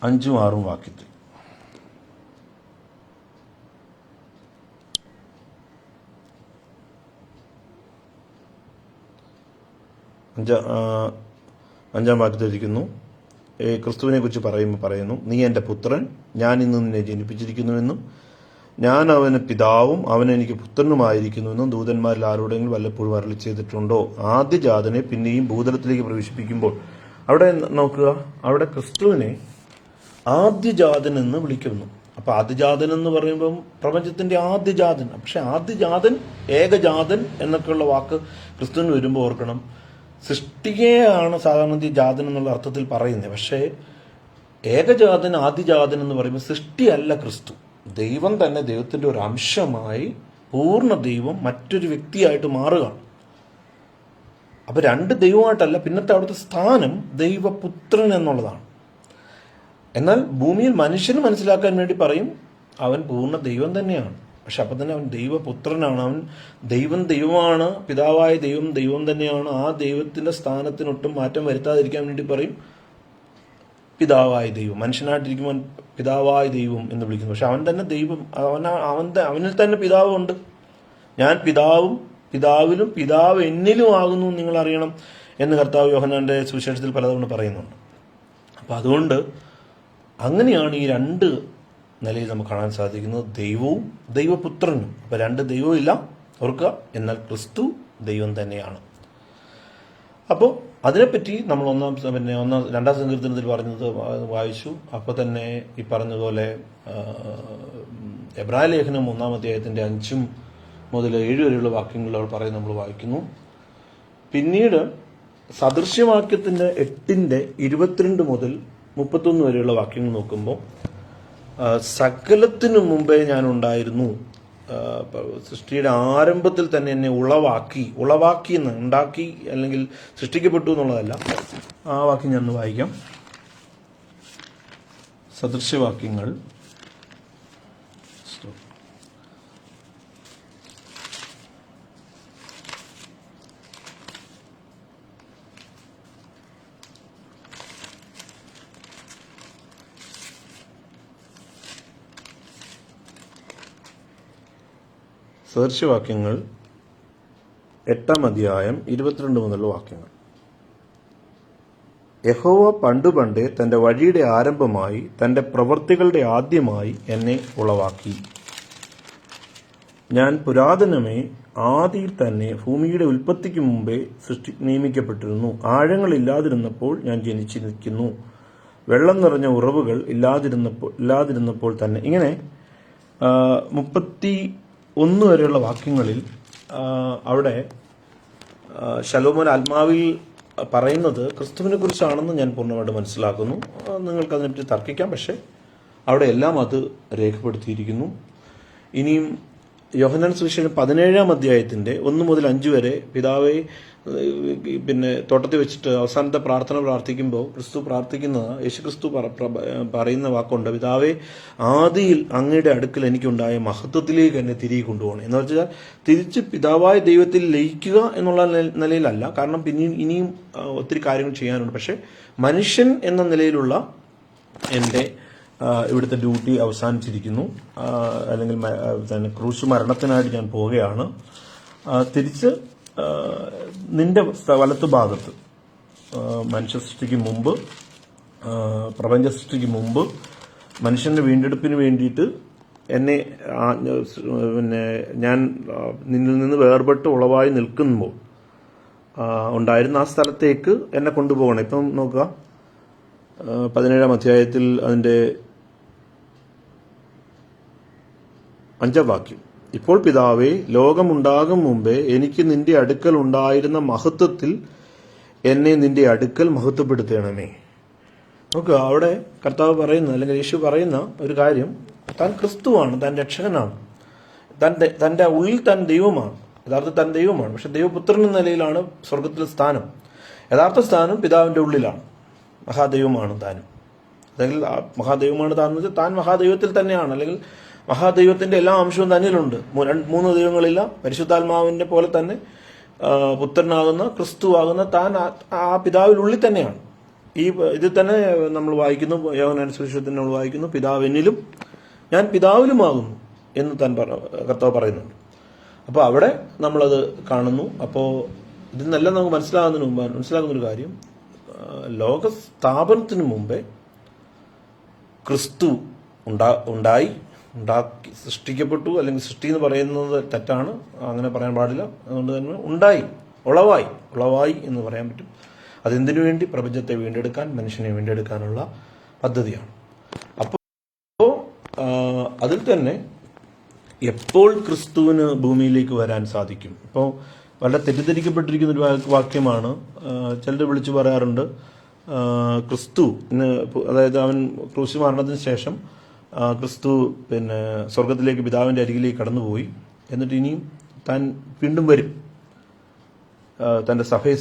5ഉം 6ഉം വാക്യത്തിൽ അഞ്ചാം വാക്യത്തിലിരിക്കുന്നു. ക്രിസ്തുവിനെ കുറിച്ച് പറയുന്നു, നീ എൻ്റെ പുത്രൻ, ഞാൻ ഇന്ന് നിന്നെ ജനിപ്പിച്ചിരിക്കുന്നുവെന്നും ഞാൻ അവന് പിതാവും അവൻ എനിക്ക് പുത്രനുമായിരിക്കുന്നുവെന്നും ദൂതന്മാരിൽ ആരോടെങ്കിലും വല്ലപ്പോഴും അരുളി ചെയ്തിട്ടുണ്ടോ? ആദ്യജാതനെ പിന്നെയും ഭൂതലത്തിലേക്ക് പ്രവേശിപ്പിക്കുമ്പോൾ അവിടെ നോക്കുക, അവിടെ ക്രിസ്തുവിനെ ആദ്യജാതൻ എന്ന് വിളിക്കുന്നു. അപ്പൊ ആദ്യജാതൻ എന്ന് പറയുമ്പം പ്രപഞ്ചത്തിന്റെ ആദ്യജാതൻ. പക്ഷെ ആദ്യജാതൻ, ഏകജാതൻ എന്നൊക്കെയുള്ള വാക്ക് ക്രിസ്തുവിന് വരുമ്പോൾ ഓർക്കണം, സൃഷ്ടിയെയാണ് സാധാരണ ജാതൻ എന്നുള്ള അർത്ഥത്തിൽ പറയുന്നത്. പക്ഷേ ഏകജാതൻ, ആദ്യജാതൻ എന്ന് പറയുമ്പോൾ സൃഷ്ടിയല്ല ക്രിസ്തു. ദൈവം തന്നെ ദൈവത്തിന്റെ ഒരു അംശമായി, പൂർണ്ണ ദൈവം മറ്റൊരു വ്യക്തിയായിട്ട് മാറുകയാണ്. അപ്പൊ രണ്ട് ദൈവമായിട്ടല്ല, പിന്നത്തെ അവിടുത്തെ സ്ഥാനം ദൈവപുത്രൻ എന്നുള്ളതാണ്. എന്നാൽ ഭൂമിയിൽ മനുഷ്യന് മനസ്സിലാക്കാൻ വേണ്ടി പറയും അവൻ പൂർണ്ണ ദൈവം തന്നെയാണ്. പക്ഷെ അപ്പം തന്നെ അവൻ ദൈവപുത്രനാണ്. അവൻ ദൈവമാണ്, പിതാവായ ദൈവം തന്നെയാണ്. ആ ദൈവത്തിന്റെ സ്ഥാനത്തിനൊട്ടും മാറ്റം വരുത്താതിരിക്കാൻ വേണ്ടി പറയും പിതാവായ ദൈവം. മനുഷ്യനായിട്ടിരിക്കുമ്പോൾ പിതാവായ ദൈവം എന്ന് വിളിക്കുന്നു. പക്ഷെ അവൻ തന്നെ ദൈവം, അവനിൽ തന്നെ പിതാവുണ്ട്. ഞാൻ പിതാവിലും പിതാവ് എന്നിലും ആകുന്നു നിങ്ങൾ അറിയണം എന്ന് കർത്താവ് യോഹന്നാന്റെ സുവിശേഷത്തിൽ പലതവണ പറയുന്നുണ്ട്. അപ്പം അതുകൊണ്ട് അങ്ങനെയാണ് ഈ രണ്ട് നിലയിൽ നമുക്ക് കാണാൻ സാധിക്കുന്നത്, ദൈവവും ദൈവപുത്രനും. അപ്പം രണ്ട് ദൈവവും ഇല്ല ഓർക്കുക, എന്നാൽ ക്രിസ്തു ദൈവം തന്നെയാണ്. അപ്പോൾ അതിനെപ്പറ്റി നമ്മൾ രണ്ടാം സങ്കീർത്തനത്തിൽ പറഞ്ഞത് വായിച്ചു. അപ്പോൾ തന്നെ ഈ പറഞ്ഞതുപോലെ എബ്രായ ലേഖനം 1 അധ്യായത്തിൻ്റെ 5 മുതൽ 7 വരെയുള്ള വാക്യങ്ങൾ അവർ പറയും നമ്മൾ വായിക്കുന്നു. പിന്നീട് സദൃശ്യവാക്യത്തിന്റെ 8:22 മുതൽ 31 വരെയുള്ള വാക്യങ്ങൾ നോക്കുമ്പോൾ സകലത്തിനു മുമ്പേ ഞാൻ ഉണ്ടായിരുന്നു, സൃഷ്ടിയുടെ ആരംഭത്തിൽ തന്നെ എന്നെ ഉളവാക്കി എന്ന്, ഉണ്ടാക്കി അല്ലെങ്കിൽ സൃഷ്ടിക്കപ്പെട്ടു എന്നുള്ളതല്ല. ആ വാക്യം ഞാൻ വായിക്കാം. സദൃശ്യവാക്യങ്ങൾ സദൃശ്യവാക്യങ്ങൾ 8 അധ്യായം 22 മുതലുള്ള വാക്യങ്ങൾ. യഹോവ പണ്ടേ തന്റെ വഴിയുടെ ആരംഭമായി തന്റെ പ്രവൃത്തികളുടെ ആദ്യമായി എന്നെ ഉളവാക്കി. ഞാൻ പുരാതനമേ ആദിയിൽ തന്നെ ഭൂമിയുടെ ഉൽപ്പത്തിക്ക് മുമ്പേ നിയമിക്കപ്പെട്ടിരുന്നു. ആഴങ്ങളില്ലാതിരുന്നപ്പോൾ ഞാൻ ജനിച്ചിരിക്കുന്നു, വെള്ളം നിറഞ്ഞ ഉറവുകൾ ഇല്ലാതിരുന്നപ്പോൾ തന്നെ. ഇങ്ങനെ 31 വരെയുള്ള വാക്യങ്ങളിൽ അവിടെ ശലോമോൻ ആത്മാവിൽ പറയുന്നത് ക്രിസ്തുവിനെ കുറിച്ചാണെന്ന് ഞാൻ പൂർണ്ണമായിട്ട് മനസ്സിലാക്കുന്നു. നിങ്ങൾക്ക് അതിനെപ്പറ്റി തർക്കിക്കാം, പക്ഷെ അവിടെ എല്ലാം അത് രേഖപ്പെടുത്തിയിരിക്കുന്നു. ഇനിയും യോഹന്നാൻ സുവിശേഷം 17 അധ്യായത്തിന്റെ 1 മുതൽ 5 വരെ പിതാവെ തോട്ടത്തിൽ വെച്ചിട്ട് അവസാനത്തെ പ്രാർത്ഥന പ്രാർത്ഥിക്കുമ്പോൾ ക്രിസ്തു പ്രാർത്ഥിക്കുന്നത്, യേശുക്രിസ്തു പറയുന്ന വാക്കുണ്ട്, പിതാവെ ആദിയിൽ അങ്ങയുടെ അടുക്കൽ എനിക്കുണ്ടായ മഹത്വത്തിലേക്ക് എന്നെ തിരികെ കൊണ്ടുപോകണം എന്ന് വെച്ചാൽ തിരിച്ച് പിതാവായ ദൈവത്തിൽ ലയിക്കുക എന്നുള്ള നിലയിലല്ല. കാരണം ഇനിയും ഒത്തിരി കാര്യങ്ങൾ ചെയ്യാനുണ്ട്. പക്ഷെ മനുഷ്യൻ എന്ന നിലയിലുള്ള എൻ്റെ ഇവിടുത്തെ ഡ്യൂട്ടി അവസാനിച്ചിരിക്കുന്നു, അല്ലെങ്കിൽ ക്രൂശ് മരണത്തിനായിട്ട് ഞാൻ പോവുകയാണ്. തിരിച്ച് നിന്റെ വലത്തു ഭാഗത്ത് മനുഷ്യ സൃഷ്ടിക്ക് മുമ്പ്, പ്രപഞ്ച സൃഷ്ടിക്ക് മുമ്പ് മനുഷ്യന്റെ വീണ്ടെടുപ്പിന് വേണ്ടിയിട്ട് എന്നെ ഞാൻ നിന്നിൽ നിന്ന് വേർപെട്ട് ഉളവായി നിൽക്കുമ്പോൾ ഉണ്ടായിരുന്ന ആ സ്ഥലത്തേക്ക് എന്നെ കൊണ്ടുപോകണം. ഇപ്പം നോക്കുക, 17 അധ്യായത്തിൽ അതിൻ്റെ 5 വാക്യം. ഇപ്പോൾ പിതാവേ, ലോകമുണ്ടാകും മുമ്പേ എനിക്ക് നിന്റെ അടുക്കൽ ഉണ്ടായിരുന്ന മഹത്വത്തിൽ എന്നെ നിന്റെ അടുക്കൽ മഹത്വപ്പെടുത്തണമേ. നോക്കുക, അവിടെ കർത്താവ് പറയുന്ന, അല്ലെങ്കിൽ യേശു പറയുന്ന ഒരു കാര്യം, താൻ ക്രിസ്തുവാണ്, താൻ രക്ഷകനാണ്, തൻ്റെ ഉള്ളിൽ താൻ ദൈവമാണ്. യഥാർത്ഥത്തിൽ താൻ ദൈവമാണ്. പക്ഷെ ദൈവപുത്രൻ എന്ന നിലയിലാണ് സ്വർഗത്തിലെ സ്ഥാനം. യഥാർത്ഥ സ്ഥാനം പിതാവിൻ്റെ ഉള്ളിലാണ്. മഹാദൈവമാണ് താനും. അല്ലെങ്കിൽ മഹാദൈവമാണ് താൻ എന്ന് വെച്ചാൽ താൻ മഹാദൈവത്തിൽ തന്നെയാണ്. അല്ലെങ്കിൽ മഹാദൈവത്തിന്റെ എല്ലാ അംശവും തന്നിലുണ്ട്. 3 ദൈവങ്ങളില്ല. പരിശുദ്ധാത്മാവിന്റെ പോലെ തന്നെ പുത്രനാകുന്ന ക്രിസ്തുവാകുന്ന താൻ ആ പിതാവിനുള്ളിൽ തന്നെയാണ്. ഇതിൽ തന്നെ നമ്മൾ വായിക്കുന്നു, യോഹന്നാന്റെ സുവിശേഷത്തിൽ നമ്മൾ വായിക്കുന്നു, പിതാവ് എന്നിലും ഞാൻ പിതാവിലുമാകുന്നു എന്ന് താൻ കർത്താവ് പറയുന്നുണ്ട്. അപ്പോൾ അവിടെ നമ്മളത് കാണുന്നു. അപ്പോൾ ഇതിൽ നിന്നെല്ലാം നമുക്ക് മനസ്സിലാകുന്നൊരു കാര്യം, ലോക സ്ഥാപനത്തിന് മുമ്പേ ക്രിസ്തു ഉണ്ടാക്കി സൃഷ്ടിക്കപ്പെട്ടു. അല്ലെങ്കിൽ സൃഷ്ടി എന്ന് പറയുന്നത് തെറ്റാണ്, അങ്ങനെ പറയാൻ പാടില്ല. അതുകൊണ്ട് തന്നെ ഉളവായി എന്ന് പറയാൻ പറ്റും. അതെന്തിനു വേണ്ടി? പ്രപഞ്ചത്തെ വീണ്ടെടുക്കാൻ, മനുഷ്യനെ വീണ്ടെടുക്കാനുള്ള പദ്ധതിയാണ്. അപ്പോൾ അതിൽ തന്നെ എപ്പോൾ ക്രിസ്തുവിന് ഭൂമിയിലേക്ക് വരാൻ സാധിക്കും? ഇപ്പോൾ വളരെ തെറ്റിദ്ധരിക്കപ്പെട്ടിരിക്കുന്ന ഒരു വാക്യമാണ്. ചിലർ വിളിച്ചു പറയാറുണ്ട്, ക്രിസ്തു അതായത് അവൻ ക്രൂശ് മരണത്തിന് ശേഷം ക്രിസ്തു സ്വർഗത്തിലേക്ക് പിതാവിൻ്റെ അരികിലേക്ക് കടന്നുപോയി, എന്നിട്ട് ഇനിയും താൻ വീണ്ടും വരും, തൻ്റെ സഭയെ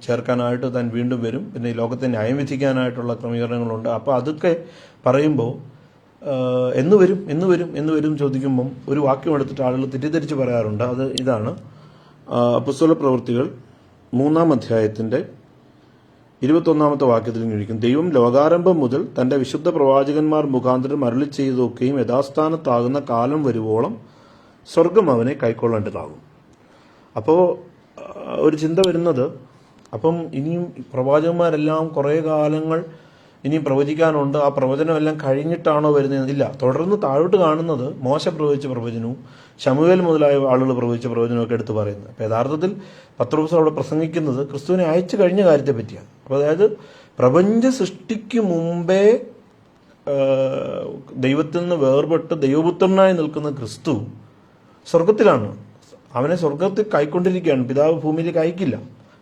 ചേർക്കാനായിട്ട് താൻ വീണ്ടും വരും, പിന്നെ ഈ ലോകത്തെ ന്യായം വിധിക്കാനായിട്ടുള്ള ക്രമീകരണങ്ങളുണ്ട്. അപ്പോൾ അതൊക്കെ പറയുമ്പോൾ എന്ന് വരും ചോദിക്കുമ്പം ഒരു വാക്യം എടുത്തിട്ട് ആളുകൾ തെറ്റിദ്ധരിച്ച് പറയാറുണ്ട്. അത് ഇതാണ്, അപ്പോസ്തല പ്രവൃത്തികൾ 3-ാം അധ്യായത്തിൻ്റെ 21-ാമത്തെ വാക്യത്തിൽ ഇരിക്കും, ദൈവം ലോകാരംഭം മുതൽ തന്റെ വിശുദ്ധ പ്രവാചകന്മാർ മുഖാന്തരം അരുളി ചെയ്തൊക്കെയും യഥാസ്ഥാനത്താകുന്ന കാലം വരുവോളം സ്വർഗം അവനെ കൈക്കൊള്ളേണ്ടതാകും. അപ്പോൾ ഒരു ചിന്ത വരുന്നത്, അപ്പം ഇനിയും പ്രവാചകന്മാരെല്ലാം കുറേ കാലങ്ങൾ ഇനിയും പ്രവചിക്കാനുണ്ട്, ആ പ്രവചനമെല്ലാം കഴിഞ്ഞിട്ടാണോ വരുന്നത്? ഇല്ല. തുടർന്ന് താഴോട്ട് കാണുന്നത് മോശ പ്രവചിച്ച പ്രവചനവും ശമൂവേൽ മുതലായ ആളുകൾ പ്രവചിച്ച പ്രവചനമൊക്കെ എടുത്ത് പറയുന്നത്. അപ്പോൾ യഥാർത്ഥത്തിൽ പത്രോസ് അവിടെ പ്രസംഗിക്കുന്നത് ക്രിസ്തുവിനെ അയച്ചു കഴിഞ്ഞ കാര്യത്തെ പറ്റിയാണ്. അപ്പോൾ അതായത് പ്രപഞ്ച സൃഷ്ടിക്ക് മുമ്പേ ദൈവത്തിൽ നിന്ന് വേർപെട്ട് ദൈവപുത്രനായി നിൽക്കുന്ന ക്രിസ്തു സ്വർഗത്തിലാണ്. അവനെ സ്വർഗത്തിൽ കൈക്കൊണ്ടിരിക്കുകയാണ്. പിതാവ് ഭൂമിയിലേക്ക് അയക്കില്ല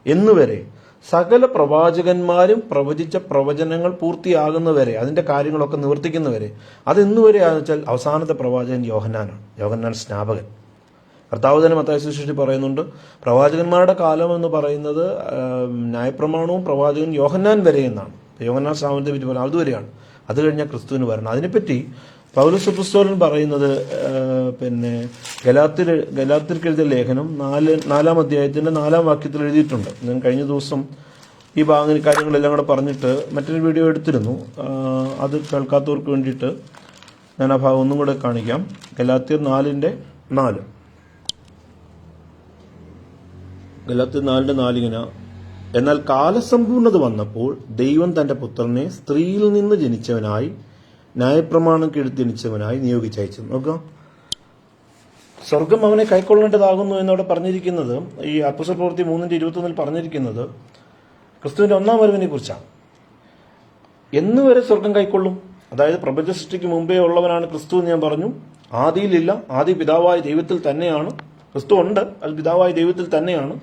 എന്നുവരെ സകല പ്രവാചകന്മാരും പ്രവചിച്ച പ്രവചനങ്ങൾ പൂർത്തിയാകുന്നവരെ, അതിന്റെ കാര്യങ്ങളൊക്കെ നിവർത്തിക്കുന്നവരെ. അതെന്നുവരെയാണെന്ന് വെച്ചാൽ അവസാനത്തെ പ്രവാചകൻ യോഹന്നാനാണ്, യോഹന്നാൻ സ്നാപകൻ. കർത്താവ് തന്നെ മത്തായി സുവിശേഷത്തിൽ പറയുന്നുണ്ട്, പ്രവാചകന്മാരുടെ കാലം എന്ന് പറയുന്നത് ന്യായപ്രമാണവും പ്രവാചകൻ യോഹന്നാൻ വരെ എന്നാണ്. യോഹന്നാൻ സ്നാപനത്തെ പറ്റി പറയുന്നത് അതുവരെയാണ്. അത് കഴിഞ്ഞാൽ ക്രിസ്തുവിന് വരണം. അതിനെപ്പറ്റി പൗലോസ് അപ്പോസ്തലൻ പറയുന്നത് ഗലാത്യർക്ക് എഴുതിയ ലേഖനം 4-ാം അധ്യായത്തിന്റെ 4-ാം വാക്യത്തിൽ എഴുതിയിട്ടുണ്ട്. ഞാൻ കഴിഞ്ഞ ദിവസം ഈ കാര്യങ്ങളെല്ലാം കൂടെ പറഞ്ഞിട്ട് മറ്റൊരു വീഡിയോ എടുത്തിരുന്നു. അത് കേൾക്കാത്തവർക്ക് വേണ്ടിയിട്ട് ഞാൻ ആ ഭാഗം ഒന്നും കൂടെ കാണിക്കാം. ഗലാത്യർ 4:4. ഗലാത്യർ 4:4 ഇങ്ങനെ, എന്നാൽ കാലസമ്പൂർണത വന്നപ്പോൾ ദൈവം തന്റെ പുത്രനെ സ്ത്രീയിൽ നിന്ന് ജനിച്ചവനായി ന്യായപ്രമാണം കീഴിൽ ജനിച്ചവനായി നിയോഗിച്ചയച്ചു. നോക്കുക, സ്വർഗം അവനെ കൈക്കൊള്ളേണ്ടതാകുന്നു എന്നവിടെ പറഞ്ഞിരിക്കുന്നത്, ഈ അപ്പോസ്തല പ്രവൃത്തി 3:21 പറഞ്ഞിരിക്കുന്നത് ക്രിസ്തുവിന്റെ 1-ാം വരവിനെ കുറിച്ചാണ്. എന്നുവരെ സ്വർഗം കൈക്കൊള്ളും? അതായത് പ്രപഞ്ച സൃഷ്ടിക്ക് മുമ്പേ ഉള്ളവനാണ് ക്രിസ്തു എന്ന് ഞാൻ പറഞ്ഞു. ആദിയിലില്ല, ആദി പിതാവായ ദൈവത്തിൽ തന്നെയാണ്. ക്രിസ്തു ഉണ്ട്, അത് പിതാവായ ദൈവത്തിൽ തന്നെയാണ്.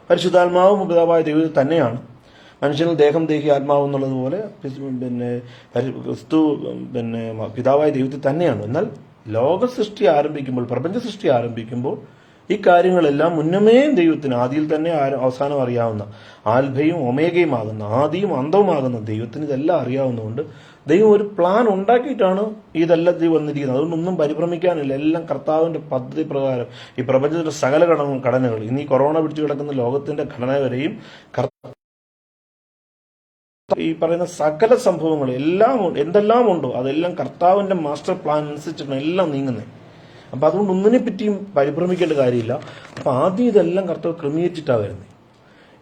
പരിശുദ്ധാത്മാവും പിതാവായ ദൈവത്തിൽ തന്നെയാണ്. മനുഷ്യനിൽ ദേഹം ദേഹി ആത്മാവ് എന്നുള്ളതുപോലെ ക്രിസ്തു പിതാവായ ദൈവത്തിൽ തന്നെയാണ്. എന്നാൽ ലോക സൃഷ്ടി ആരംഭിക്കുമ്പോൾ, പ്രപഞ്ച സൃഷ്ടി ആരംഭിക്കുമ്പോൾ ഈ കാര്യങ്ങളെല്ലാം മുന്നമേ ദൈവത്തിന്, ആദിയിൽ തന്നെ അവസാനം അറിയാവുന്ന, ആൽഫയും ഒമേഗയുമാകുന്ന, ആദിയും അന്തവുമാകുന്ന ദൈവത്തിന് ഇതെല്ലാം അറിയാവുന്നതുകൊണ്ട് ദൈവം ഒരു പ്ലാൻ ഉണ്ടാക്കിയിട്ടാണ് ഇതെല്ലാം ദൈവം വന്നിരിക്കുന്നത്. അതുകൊണ്ടൊന്നും പരിഭ്രമിക്കാനില്ല. എല്ലാം കർത്താവിന്റെ പദ്ധതി പ്രകാരം ഈ പ്രപഞ്ചത്തിന്റെ സകല ഘടനകൾ, ഇനി കൊറോണ പിടിച്ചു കിടക്കുന്ന ലോകത്തിന്റെ ഘടന വരെയും ഈ പറയുന്ന സകല സംഭവങ്ങൾ എല്ലാം എന്തെല്ലാം ഉണ്ടോ അതെല്ലാം കർത്താവിന്റെ മാസ്റ്റർ പ്ലാൻ അനുസരിച്ചിട്ടാണ് എല്ലാം നീങ്ങുന്നത്. അപ്പൊ അതുകൊണ്ട് ഒന്നിനെ പറ്റിയും പരിഭ്രമിക്കേണ്ട കാര്യമില്ല. അപ്പൊ ആദ്യം ഇതെല്ലാം കർത്താവ് ക്രമീകരിച്ചിട്ടാണ് വരുന്നത്.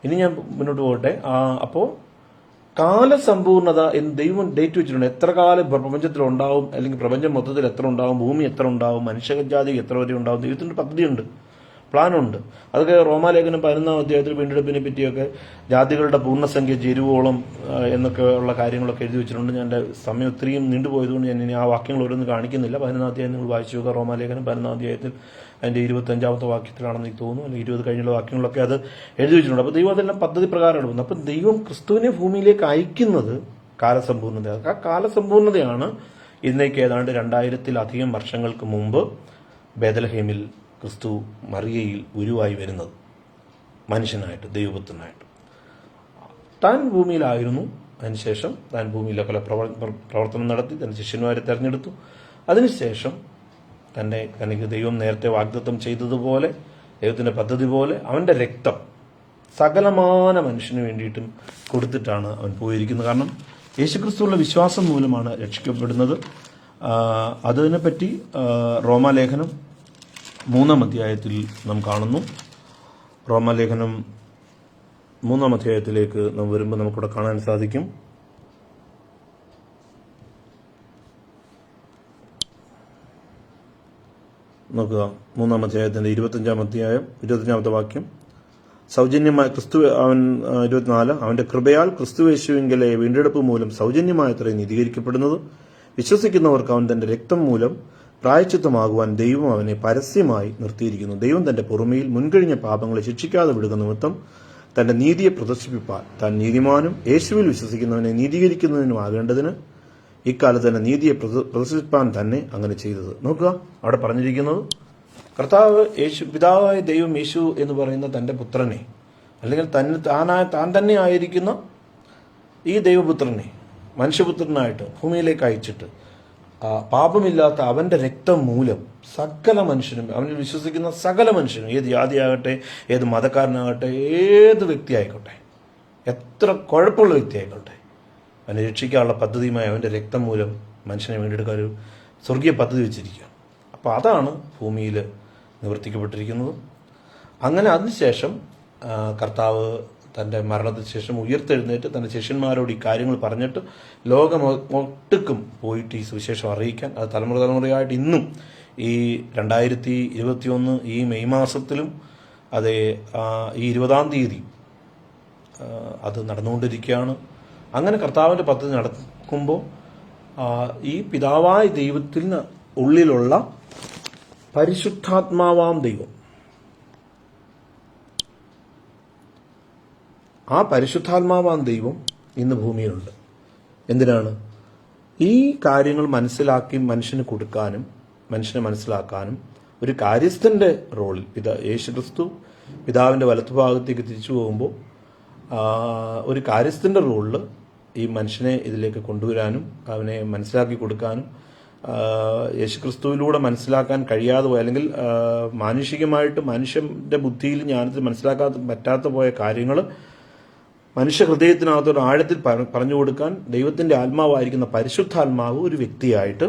ഇനി ഞാൻ മുന്നോട്ട് പോകട്ടെ. അപ്പോ കാലസമ്പൂർണത എന്ന് ദൈവം ഡേറ്റ് വെച്ചിട്ടുണ്ട്. എത്ര കാലം പ്രപഞ്ചത്തിൽ ഉണ്ടാവും, അല്ലെങ്കിൽ പ്രപഞ്ചം മൊത്തത്തിൽ എത്ര ഉണ്ടാവും, ഭൂമി എത്ര ഉണ്ടാവും, മനുഷ്യജാതി എത്ര വരെ ഉണ്ടാവും, ദൈവത്തിന്റെ പദ്ധതിയുണ്ട്, പ്ലാനുണ്ട്. അതൊക്കെ റോമാലേഖനം 11-ാം അധ്യായത്തിൽ വീണ്ടെടുപ്പിനെ പറ്റിയൊക്കെ ജാതികളുടെ പൂർണ്ണസംഖ്യ ചേരുവോളം എന്നൊക്കെ ഉള്ള കാര്യങ്ങളൊക്കെ എഴുതി വെച്ചിട്ടുണ്ട്. ഞാൻ എൻ്റെ സമയം ഒത്തിരിയും നീണ്ടുപോയതുകൊണ്ട് ഞാൻ ഇനി ആ വാക്യങ്ങൾ ഓരോന്നും കാണിക്കുന്നില്ല. 11-ാം അധ്യായം നിങ്ങൾ വായിച്ചു നോക്കുക. റോമാലേഖനം 11-ാം അധ്യായത്തിൽ അതിൻ്റെ 25-ാമത്തെ വാക്യത്തിലാണെന്ന് എനിക്ക് തോന്നുന്നു, അല്ലെങ്കിൽ 20 കഴിഞ്ഞുള്ള വാക്യങ്ങളൊക്കെ അത് എഴുതി വെച്ചിട്ടുണ്ട്. അപ്പോൾ ദൈവം അതെല്ലാം പദ്ധതി പ്രകാരമാണ് വന്നത്. അപ്പം ദൈവം ക്രിസ്തുവിനെ ഭൂമിയിലേക്ക് അയക്കുന്നത് കാലസമ്പൂർണ്ണത. ആ കാലസമ്പൂർണ്ണതയാണ് ഇന്നേക്ക് ഏതാണ്ട് 2000-ത്തിലധികം വർഷങ്ങൾക്ക് മുമ്പ് ബേഥലഹേമിൽ ക്രിസ്തു മറിയയിൽ ഉരുവായി വരുന്നത്, മനുഷ്യനായിട്ട്, ദൈവപുത്രനായിട്ട്. താൻ ഭൂമിയിലായിരുന്നു. അതിനുശേഷം താൻ ഭൂമിയിലെ പല പ്രവർത്തനം നടത്തി, തൻ്റെ ശിഷ്യന്മാരെ തിരഞ്ഞെടുത്തു. അതിനുശേഷം തനിക്ക് ദൈവം നേരത്തെ വാഗ്ദത്തം ചെയ്തതുപോലെ, ദൈവത്തിൻ്റെ പദ്ധതി പോലെ അവൻ്റെ രക്തം സകലമാന മനുഷ്യന് വേണ്ടിയിട്ടും കൊടുത്തിട്ടാണ് അവൻ പോയിരിക്കുന്നത്. കാരണം യേശുക്രിസ്തുവിലുള്ള വിശ്വാസം മൂലമാണ് രക്ഷിക്കപ്പെടുന്നത്. അതിനെപ്പറ്റി റോമാലേഖനം 3-ാം അധ്യായത്തിൽ നാം കാണുന്നു. റോമാലേഖനം 3-ാം അധ്യായത്തിലേക്ക് നാം വരുമ്പോൾ നമുക്കിവിടെ കാണാൻ സാധിക്കും. നോക്കുക, 3-ാം അധ്യായത്തിൻ്റെ 25-ാമത്തെ വാക്യം. സൗജന്യമായ ക്രിസ്തു, 24, അവന്റെ കൃപയാൽ ക്രിസ്തുയേശുവിങ്കലെ വീണ്ടെടുപ്പ് മൂലം സൗജന്യമായത്രേ നീതീകരിക്കപ്പെടുന്നത്. വിശ്വസിക്കുന്നവർക്ക് അവൻ തന്റെ രക്തം മൂലം പ്രായശ്ചിത്തമാകുവാൻ ദൈവം അവനെ പരസ്യമായി നിർത്തിയിരിക്കുന്നു. ദൈവം തന്റെ പുറമേയിൽ മുൻകഴിഞ്ഞ പാപങ്ങളെ ശിക്ഷിക്കാതെ വിടുക നിമിത്തം തന്റെ നീതിയെ പ്രദർശിപ്പിപ്പാൻ താൻ നീതിമാനും യേശുവിൽ വിശ്വസിക്കുന്നവനെ നീതീകരിക്കുന്നതിനും ആകേണ്ടതിന് ഇക്കാലത്ത് തന്നെ നീതിയെ പ്രദർശിപ്പാൻ തന്നെ അങ്ങനെ ചെയ്തത്. നോക്കുക, അവിടെ പറഞ്ഞിരിക്കുന്നത് കർത്താവ് യേശു, പിതാവായ ദൈവം യേശു എന്ന് പറയുന്ന തൻ്റെ പുത്രനെ, അല്ലെങ്കിൽ താൻ തന്നെ ആയിരിക്കുന്ന ഈ ദൈവപുത്രനെ മനുഷ്യപുത്രനായിട്ട് ഭൂമിയിലേക്ക് അയച്ചിട്ട് പാപമില്ലാത്ത അവൻ്റെ രക്തം മൂലം സകല മനുഷ്യനും, അവനിൽ വിശ്വസിക്കുന്ന സകല മനുഷ്യനും, ഏത് ജാതിയാകട്ടെ, ഏത് മതക്കാരനാകട്ടെ, ഏത് വ്യക്തിയായിക്കോട്ടെ, എത്ര കുഴപ്പമുള്ള വ്യക്തിയായിക്കോട്ടെ, അവനെ രക്ഷിക്കാനുള്ള പദ്ധതിയുമായി അവൻ്റെ രക്തം മൂലം മനുഷ്യനെ വീണ്ടെടുക്കാൻ ഒരു സ്വർഗീയ പദ്ധതി വെച്ചിരിക്കുകയാണ്. അപ്പോൾ അതാണ് ഭൂമിയിൽ നിവർത്തിക്കപ്പെട്ടിരിക്കുന്നത്. അങ്ങനെ അതിനുശേഷം കർത്താവ് തൻ്റെ മരണത്തിന് ശേഷം ഉയർത്തെഴുന്നേറ്റ് തൻ്റെ ശിഷ്യന്മാരോട് ഈ കാര്യങ്ങൾ പറഞ്ഞിട്ട് ലോകമൊട്ടുക്കും പോയിട്ട് ഈ സുവിശേഷം അറിയിക്കാൻ, അത് തലമുറയായിട്ട് ഇന്നും ഈ 2021 ഈ മെയ് മാസത്തിലും അതേ ഈ 20-ാം തീയതി അത് നടന്നുകൊണ്ടിരിക്കുകയാണ്. അങ്ങനെ കർത്താവിൻ്റെ പദ്ധതി നടക്കുമ്പോൾ ഈ പിതാവായ ദൈവത്തിന് ഉള്ളിലുള്ള പരിശുദ്ധാത്മാവാം ദൈവം, ആ പരിശുദ്ധാത്മാവാം ദൈവം ഇന്ന് ഭൂമിയിലുണ്ട്. എന്തിനാണ്? ഈ കാര്യങ്ങൾ മനസ്സിലാക്കി മനുഷ്യന് കൊടുക്കാനും, മനുഷ്യനെ മനസ്സിലാക്കാനും, ഒരു കാര്യസ്ഥന്റെ റോളിൽ യേശുക്രിസ്തു പിതാവിൻ്റെ വലത്തുഭാഗത്തേക്ക് തിരിച്ചു പോകുമ്പോൾ ഒരു കാര്യസ്ഥന്റെ റോളിൽ ഈ മനുഷ്യനെ ഇതിലേക്ക് കൊണ്ടുവരാനും അവനെ മനസ്സിലാക്കി കൊടുക്കാനും, യേശുക്രിസ്തുവിലൂടെ മനസ്സിലാക്കാൻ കഴിയാതെ പോയ, അല്ലെങ്കിൽ മാനുഷികമായിട്ട് മനുഷ്യന്റെ ബുദ്ധിയിൽ ജ്ഞാനത്തിൽ മനസ്സിലാക്കാൻ പറ്റാത്ത പോയ കാര്യങ്ങൾ മനുഷ്യ ഹൃദയത്തിനകത്തൊരു ആഴത്തിൽ പറഞ്ഞു കൊടുക്കാൻ ദൈവത്തിന്റെ ആത്മാവായിരിക്കുന്ന പരിശുദ്ധാത്മാവ് ഒരു വ്യക്തിയായിട്ട്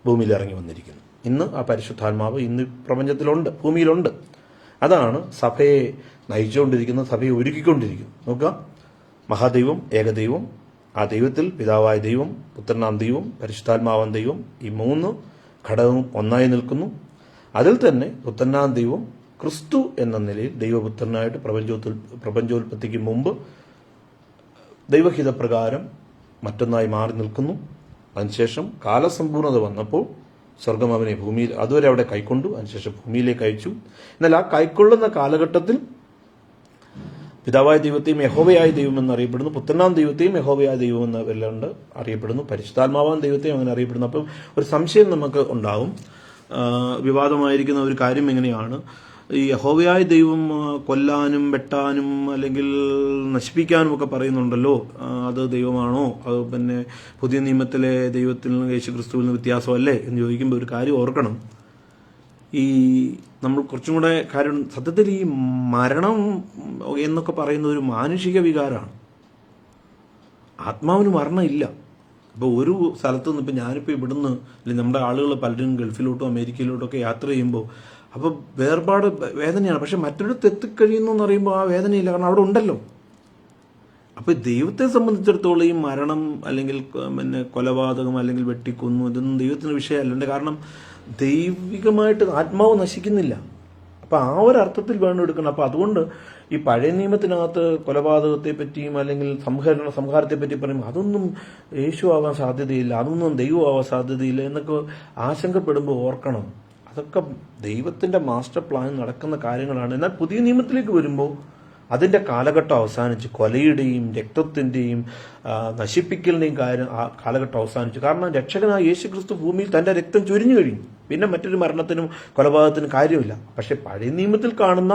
ഭൂമിയിൽ ഇറങ്ങി വന്നിരിക്കുന്നു. ഇന്ന് ആ പരിശുദ്ധാത്മാവ് ഇന്ന് പ്രപഞ്ചത്തിലുണ്ട്, ഭൂമിയിലുണ്ട്. അതാണ് സഭയെ നയിച്ചുകൊണ്ടിരിക്കുന്നത്, സഭയെ ഒരുക്കിക്കൊണ്ടിരിക്കുന്നു. നോക്കുക, മഹാദൈവം, ഏകദൈവം, ആ ദൈവത്തിൽ പിതാവായ ദൈവം, പുത്രനാം ദൈവം, പരിശുദ്ധാത്മാവാൻ ദൈവം, ഈ 3 ഘടകവും ഒന്നായി നിൽക്കുന്നു. അതിൽ തന്നെ പുത്രനാം ദൈവം ക്രിസ്തു എന്ന നിലയിൽ ദൈവപുത്രനായിട്ട് പ്രപഞ്ചോൽപ്പത്തിക്ക് മുമ്പ് ദൈവഹിതപ്രകാരം മറ്റൊന്നായി മാറി നിൽക്കുന്നു. അതിനുശേഷം കാലസമ്പൂർണത വന്നപ്പോൾ സ്വർഗം അവനെ ഭൂമിയിൽ അതുവരെ അവിടെ കൈക്കൊണ്ടു, അതിനുശേഷം ഭൂമിയിലേക്ക് അയച്ചു. എന്നാൽ ആ കൈക്കൊള്ളുന്ന കാലഘട്ടത്തിൽ പിതാവായ ദൈവത്തെയും യഹോവയായ ദൈവം എന്നറിയപ്പെടുന്നു, പുത്രനാം ദൈവത്തെയും യഹോവയായ ദൈവം എന്നവരെല്ലാം അറിയപ്പെടുന്നു, പരിശുദ്ധാത്മാവാൻ ദൈവത്തെയും അങ്ങനെ അറിയപ്പെടുന്നു. അപ്പം ഒരു സംശയം നമുക്ക് ഉണ്ടാവും. വിവാദമായിരിക്കുന്ന ഒരു കാര്യം എങ്ങനെയാണ് ഈ യഹോവയായ ദൈവം കൊല്ലാനും വെട്ടാനും അല്ലെങ്കിൽ നശിപ്പിക്കാനും ഒക്കെ പറയുന്നുണ്ടല്ലോ, അത് ദൈവമാണോ? അത് പിന്നെ പുതിയ നിയമത്തിലെ ദൈവത്തിൽ നിന്ന് യേശുക്രിസ്തുവിൽ നിന്ന് വ്യത്യാസമല്ലേ എന്ന് ചോദിക്കുമ്പോൾ ഒരു കാര്യം ഓർക്കണം. ഈ നമ്മൾ കുറച്ചും കൂടെ കാര്യം, സത്യത്തിൽ ഈ മരണം എന്നൊക്കെ പറയുന്ന ഒരു മാനുഷിക വികാരമാണ്. ആത്മാവിന് മരണമില്ല. ഇപ്പോൾ ഒരു സ്ഥലത്ത് നിന്ന്, ഇപ്പം ഞാനിപ്പോൾ ഇവിടുന്ന്, അല്ലെങ്കിൽ നമ്മുടെ ആളുകൾ പലരും ഗൾഫിലോട്ടും അമേരിക്കയിലോട്ടും ഒക്കെ യാത്ര ചെയ്യുമ്പോൾ അപ്പോൾ വേർപാട് വേദനയാണ്. പക്ഷെ മറ്റൊരിടത്ത് എത്തിക്കഴിയുന്നു എന്ന് പറയുമ്പോൾ ആ വേദനയില്ല, കാരണം അവിടെ ഉണ്ടല്ലോ. അപ്പോൾ ദൈവത്തെ സംബന്ധിച്ചിടത്തോളം ഈ മരണം അല്ലെങ്കിൽ പിന്നെ കൊലപാതകം അല്ലെങ്കിൽ വെട്ടിക്കൊന്നു ഇതൊന്നും ദൈവത്തിന് വിഷയമല്ല. കാരണം ദൈവികമായിട്ട് ആത്മാവ് നശിക്കുന്നില്ല. അപ്പം ആ ഒരു അർത്ഥത്തിൽ വേണം എടുക്കണം. അപ്പം അതുകൊണ്ട് ഈ പഴയ നിയമത്തിനകത്ത് കൊലപാതകത്തെ പറ്റിയും അല്ലെങ്കിൽ സംഹാരത്തെ പറ്റി പറയുമ്പോൾ അതൊന്നും യേശു ആവാൻ സാധ്യതയില്ല, അതൊന്നും ദൈവം ആവാൻ സാധ്യതയില്ല എന്നൊക്കെ ആശങ്കപ്പെടുമ്പോൾ ഓർക്കണം, അതൊക്കെ ദൈവത്തിന്റെ മാസ്റ്റർ പ്ലാൻ നടക്കുന്ന കാര്യങ്ങളാണ്. എന്നാൽ പുതിയ നിയമത്തിലേക്ക് വരുമ്പോൾ അതിന്റെ കാലഘട്ടം അവസാനിച്ചു. കൊലയുടെയും രക്തത്തിന്റെയും നശിപ്പിക്കലിന്റെയും കാലഘട്ടം അവസാനിച്ചു. കാരണം രക്ഷകനായ യേശുക്രിസ്തു ഭൂമിയിൽ തന്റെ രക്തം ചൊരിഞ്ഞു കഴിഞ്ഞു. പിന്നെ മറ്റൊരു മരണത്തിനും കൊലപാതകത്തിനും കാര്യമില്ല. പക്ഷെ പഴയ നിയമത്തിൽ കാണുന്ന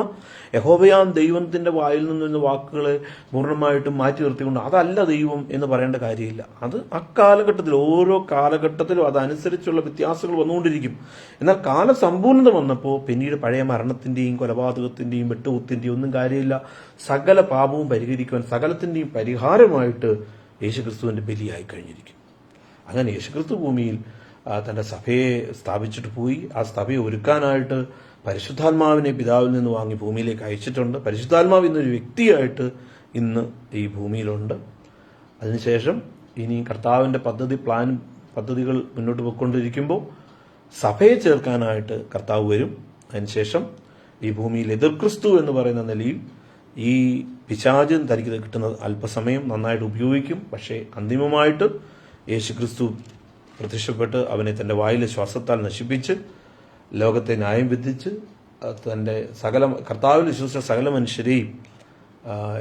യഹോവയാം ദൈവത്തിന്റെ വായിൽ നിന്ന വാക്കുകളെ പൂർണ്ണമായിട്ടും മാറ്റി നിർത്തിക്കൊണ്ട് അതല്ല ദൈവം എന്ന് പറയേണ്ട കാര്യമില്ല. അത് അക്കാലഘട്ടത്തിൽ ഓരോ കാലഘട്ടത്തിലും അതനുസരിച്ചുള്ള വ്യത്യാസങ്ങൾ വന്നുകൊണ്ടിരിക്കും. എന്നാൽ കാലസമ്പൂർണ്ണത വന്നപ്പോൾ പിന്നീട് പഴയ മരണത്തിന്റെയും കൊലപാതകത്തിന്റെയും വെട്ടുകുത്തിന്റെയും ഒന്നും കാര്യമില്ല. സകല പാപവും പരിഹരിക്കുവാൻ സകലത്തിന്റെയും പരിഹാരമായിട്ട് യേശുക്രിസ്തുവിന്റെ ബലിയായി കഴിഞ്ഞിരിക്കും. അങ്ങനെ യേശുക്രിസ്തു ഭൂമിയിൽ തന്റെ സഭയെ സ്ഥാപിച്ചിട്ട് പോയി. ആ സഭയെ ഒരുക്കാനായിട്ട് പരിശുദ്ധാത്മാവിനെ പിതാവിൽ നിന്ന് വാങ്ങി ഭൂമിയിലേക്ക് അയച്ചിട്ടുണ്ട്. പരിശുദ്ധാത്മാവ് ഇന്നൊരു വ്യക്തിയായിട്ട് ഇന്ന് ഈ ഭൂമിയിലുണ്ട്. അതിനുശേഷം ഇനി കർത്താവിന്റെ പദ്ധതികൾ മുന്നോട്ട് പോയിക്കൊണ്ടിരിക്കുമ്പോൾ സഭയെ ചേർക്കാനായിട്ട് കർത്താവ് വരും. അതിനുശേഷം ഈ ഭൂമിയിൽ എതിർക്രിസ്തു എന്ന് പറയുന്ന നിലയിൽ ഈ പിശാച് തനിക്ക് കിട്ടുന്ന അല്പസമയം നന്നായിട്ട് ഉപയോഗിക്കും. പക്ഷേ അന്തിമമായിട്ട് യേശുക്രിസ്തു പ്രത്യക്ഷപ്പെട്ട് അവനെ തന്റെ വായിലെ ശ്വാസത്താൽ നശിപ്പിച്ച് ലോകത്തെ ന്യായം വിധിച്ച് തന്റെ കർത്താവിൽ വിശ്വസിച്ച സകല മനുഷ്യരെയും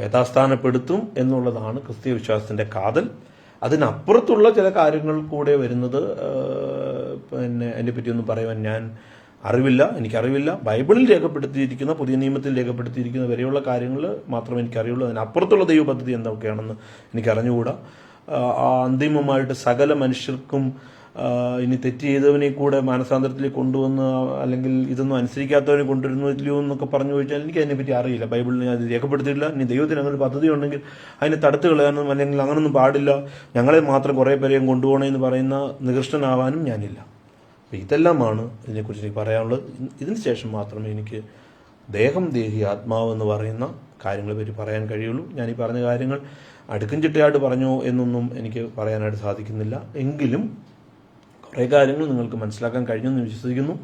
യഥാസ്ഥാനപ്പെടുത്തും എന്നുള്ളതാണ് ക്രിസ്തീയ വിശ്വാസത്തിന്റെ കാതൽ. അതിനപ്പുറത്തുള്ള ചില കാര്യങ്ങൾ കൂടെ വരുന്നത് പിന്നെ അതിനെ പറ്റിയൊന്നും പറയുവാൻ ഞാൻ എനിക്കറിവില്ല. ബൈബിളിൽ രേഖപ്പെടുത്തിയിരിക്കുന്ന, പുതിയ നിയമത്തിൽ രേഖപ്പെടുത്തിയിരിക്കുന്ന വരെയുള്ള കാര്യങ്ങൾ മാത്രമേ എനിക്കറിയുള്ളൂ. അതിനപ്പുറത്തുള്ള ദൈവ പദ്ധതി എന്തൊക്കെയാണെന്ന് എനിക്കറിഞ്ഞുകൂടാ. അന്തിമമായിട്ട് സകല മനുഷ്യർക്കും ഇനി തെറ്റ് ചെയ്തവനെ കൂടെ മാനസാന്തരത്തിലേക്ക് കൊണ്ടുവന്ന്, അല്ലെങ്കിൽ ഇതൊന്നും അനുസരിക്കാത്തവനെ കൊണ്ടുവരുന്നില്ലയോ എന്നൊക്കെ പറഞ്ഞു ചോദിച്ചാൽ എനിക്ക് അതിനെപ്പറ്റി അറിയില്ല. ബൈബിളിൽ അത് രേഖപ്പെടുത്തിയിട്ടില്ല. ഇനി ദൈവത്തിന് അങ്ങനെ പദ്ധതി ഉണ്ടെങ്കിൽ അതിനെ തടുത്തു കളയാനും അല്ലെങ്കിൽ അങ്ങനൊന്നും പാടില്ല, ഞങ്ങളെ മാത്രം കുറേ പേരെയും കൊണ്ടുപോകണമെന്ന് പറയുന്ന നികൃഷ്ടനാവാനും ഞാനില്ല. അപ്പം ഇതെല്ലാമാണ് ഇതിനെക്കുറിച്ച് എനിക്ക് പറയാനുള്ളത്. ഇതിന് ശേഷം മാത്രമേ എനിക്ക് ദേഹം, ദേഹി, ആത്മാവ് എന്ന് പറയുന്ന കാര്യങ്ങളെ പറ്റി പറയാൻ കഴിയുള്ളൂ. ഞാൻ ഈ പറഞ്ഞ കാര്യങ്ങൾ അടുക്കും ചിട്ടയായിട്ട് പറഞ്ഞോ എന്നൊന്നും എനിക്ക് പറയാനായിട്ട് സാധിക്കുന്നില്ല. എങ്കിലും കുറേ കാര്യങ്ങൾ നിങ്ങൾക്ക് മനസ്സിലാക്കാൻ കഴിഞ്ഞെന്ന് വിശ്വസിക്കുന്നു.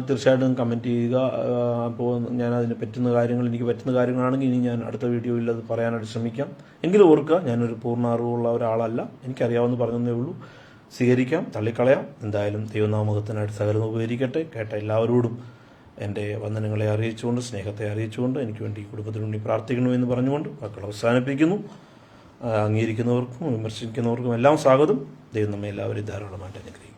തീർച്ചയായിട്ടും കമൻറ്റ് ചെയ്യുക. അപ്പോൾ ഞാൻ അതിന് എനിക്ക് പറ്റുന്ന കാര്യങ്ങളാണെങ്കിൽ ഇനി ഞാൻ അടുത്ത വീഡിയോയിൽ അത് പറയാനായിട്ട് ശ്രമിക്കാം. എങ്കിലും ഓർക്കുക, ഞാനൊരു പൂർണ്ണ അറിവുള്ള ഒരാളല്ല. എനിക്കറിയാവുന്ന പറഞ്ഞതേ ഉള്ളൂ. സ്വീകരിക്കാം, തള്ളിക്കളയാം. എന്തായാലും ദൈവനാമകത്തിനായിട്ട് സകലം ഉപകരിക്കട്ടെ. കേട്ട എല്ലാവരോടും എൻ്റെ വന്ദനങ്ങളെ അറിയിച്ചുകൊണ്ട്, സ്നേഹത്തെ അറിയിച്ചുകൊണ്ട്, എനിക്ക് വേണ്ടി കുടുംബത്തിനു വേണ്ടി പ്രാർത്ഥിക്കണമെന്ന് പറഞ്ഞുകൊണ്ട് വാക്കുകൾ അവസാനിപ്പിക്കുന്നു. അംഗീകരിക്കുന്നവർക്കും വിമർശിക്കുന്നവർക്കും എല്ലാം സ്വാഗതം. ദൈവം നമ്മെ എല്ലാവരും ധാരാളമായിട്ട് അനുഗ്രഹിക്കും.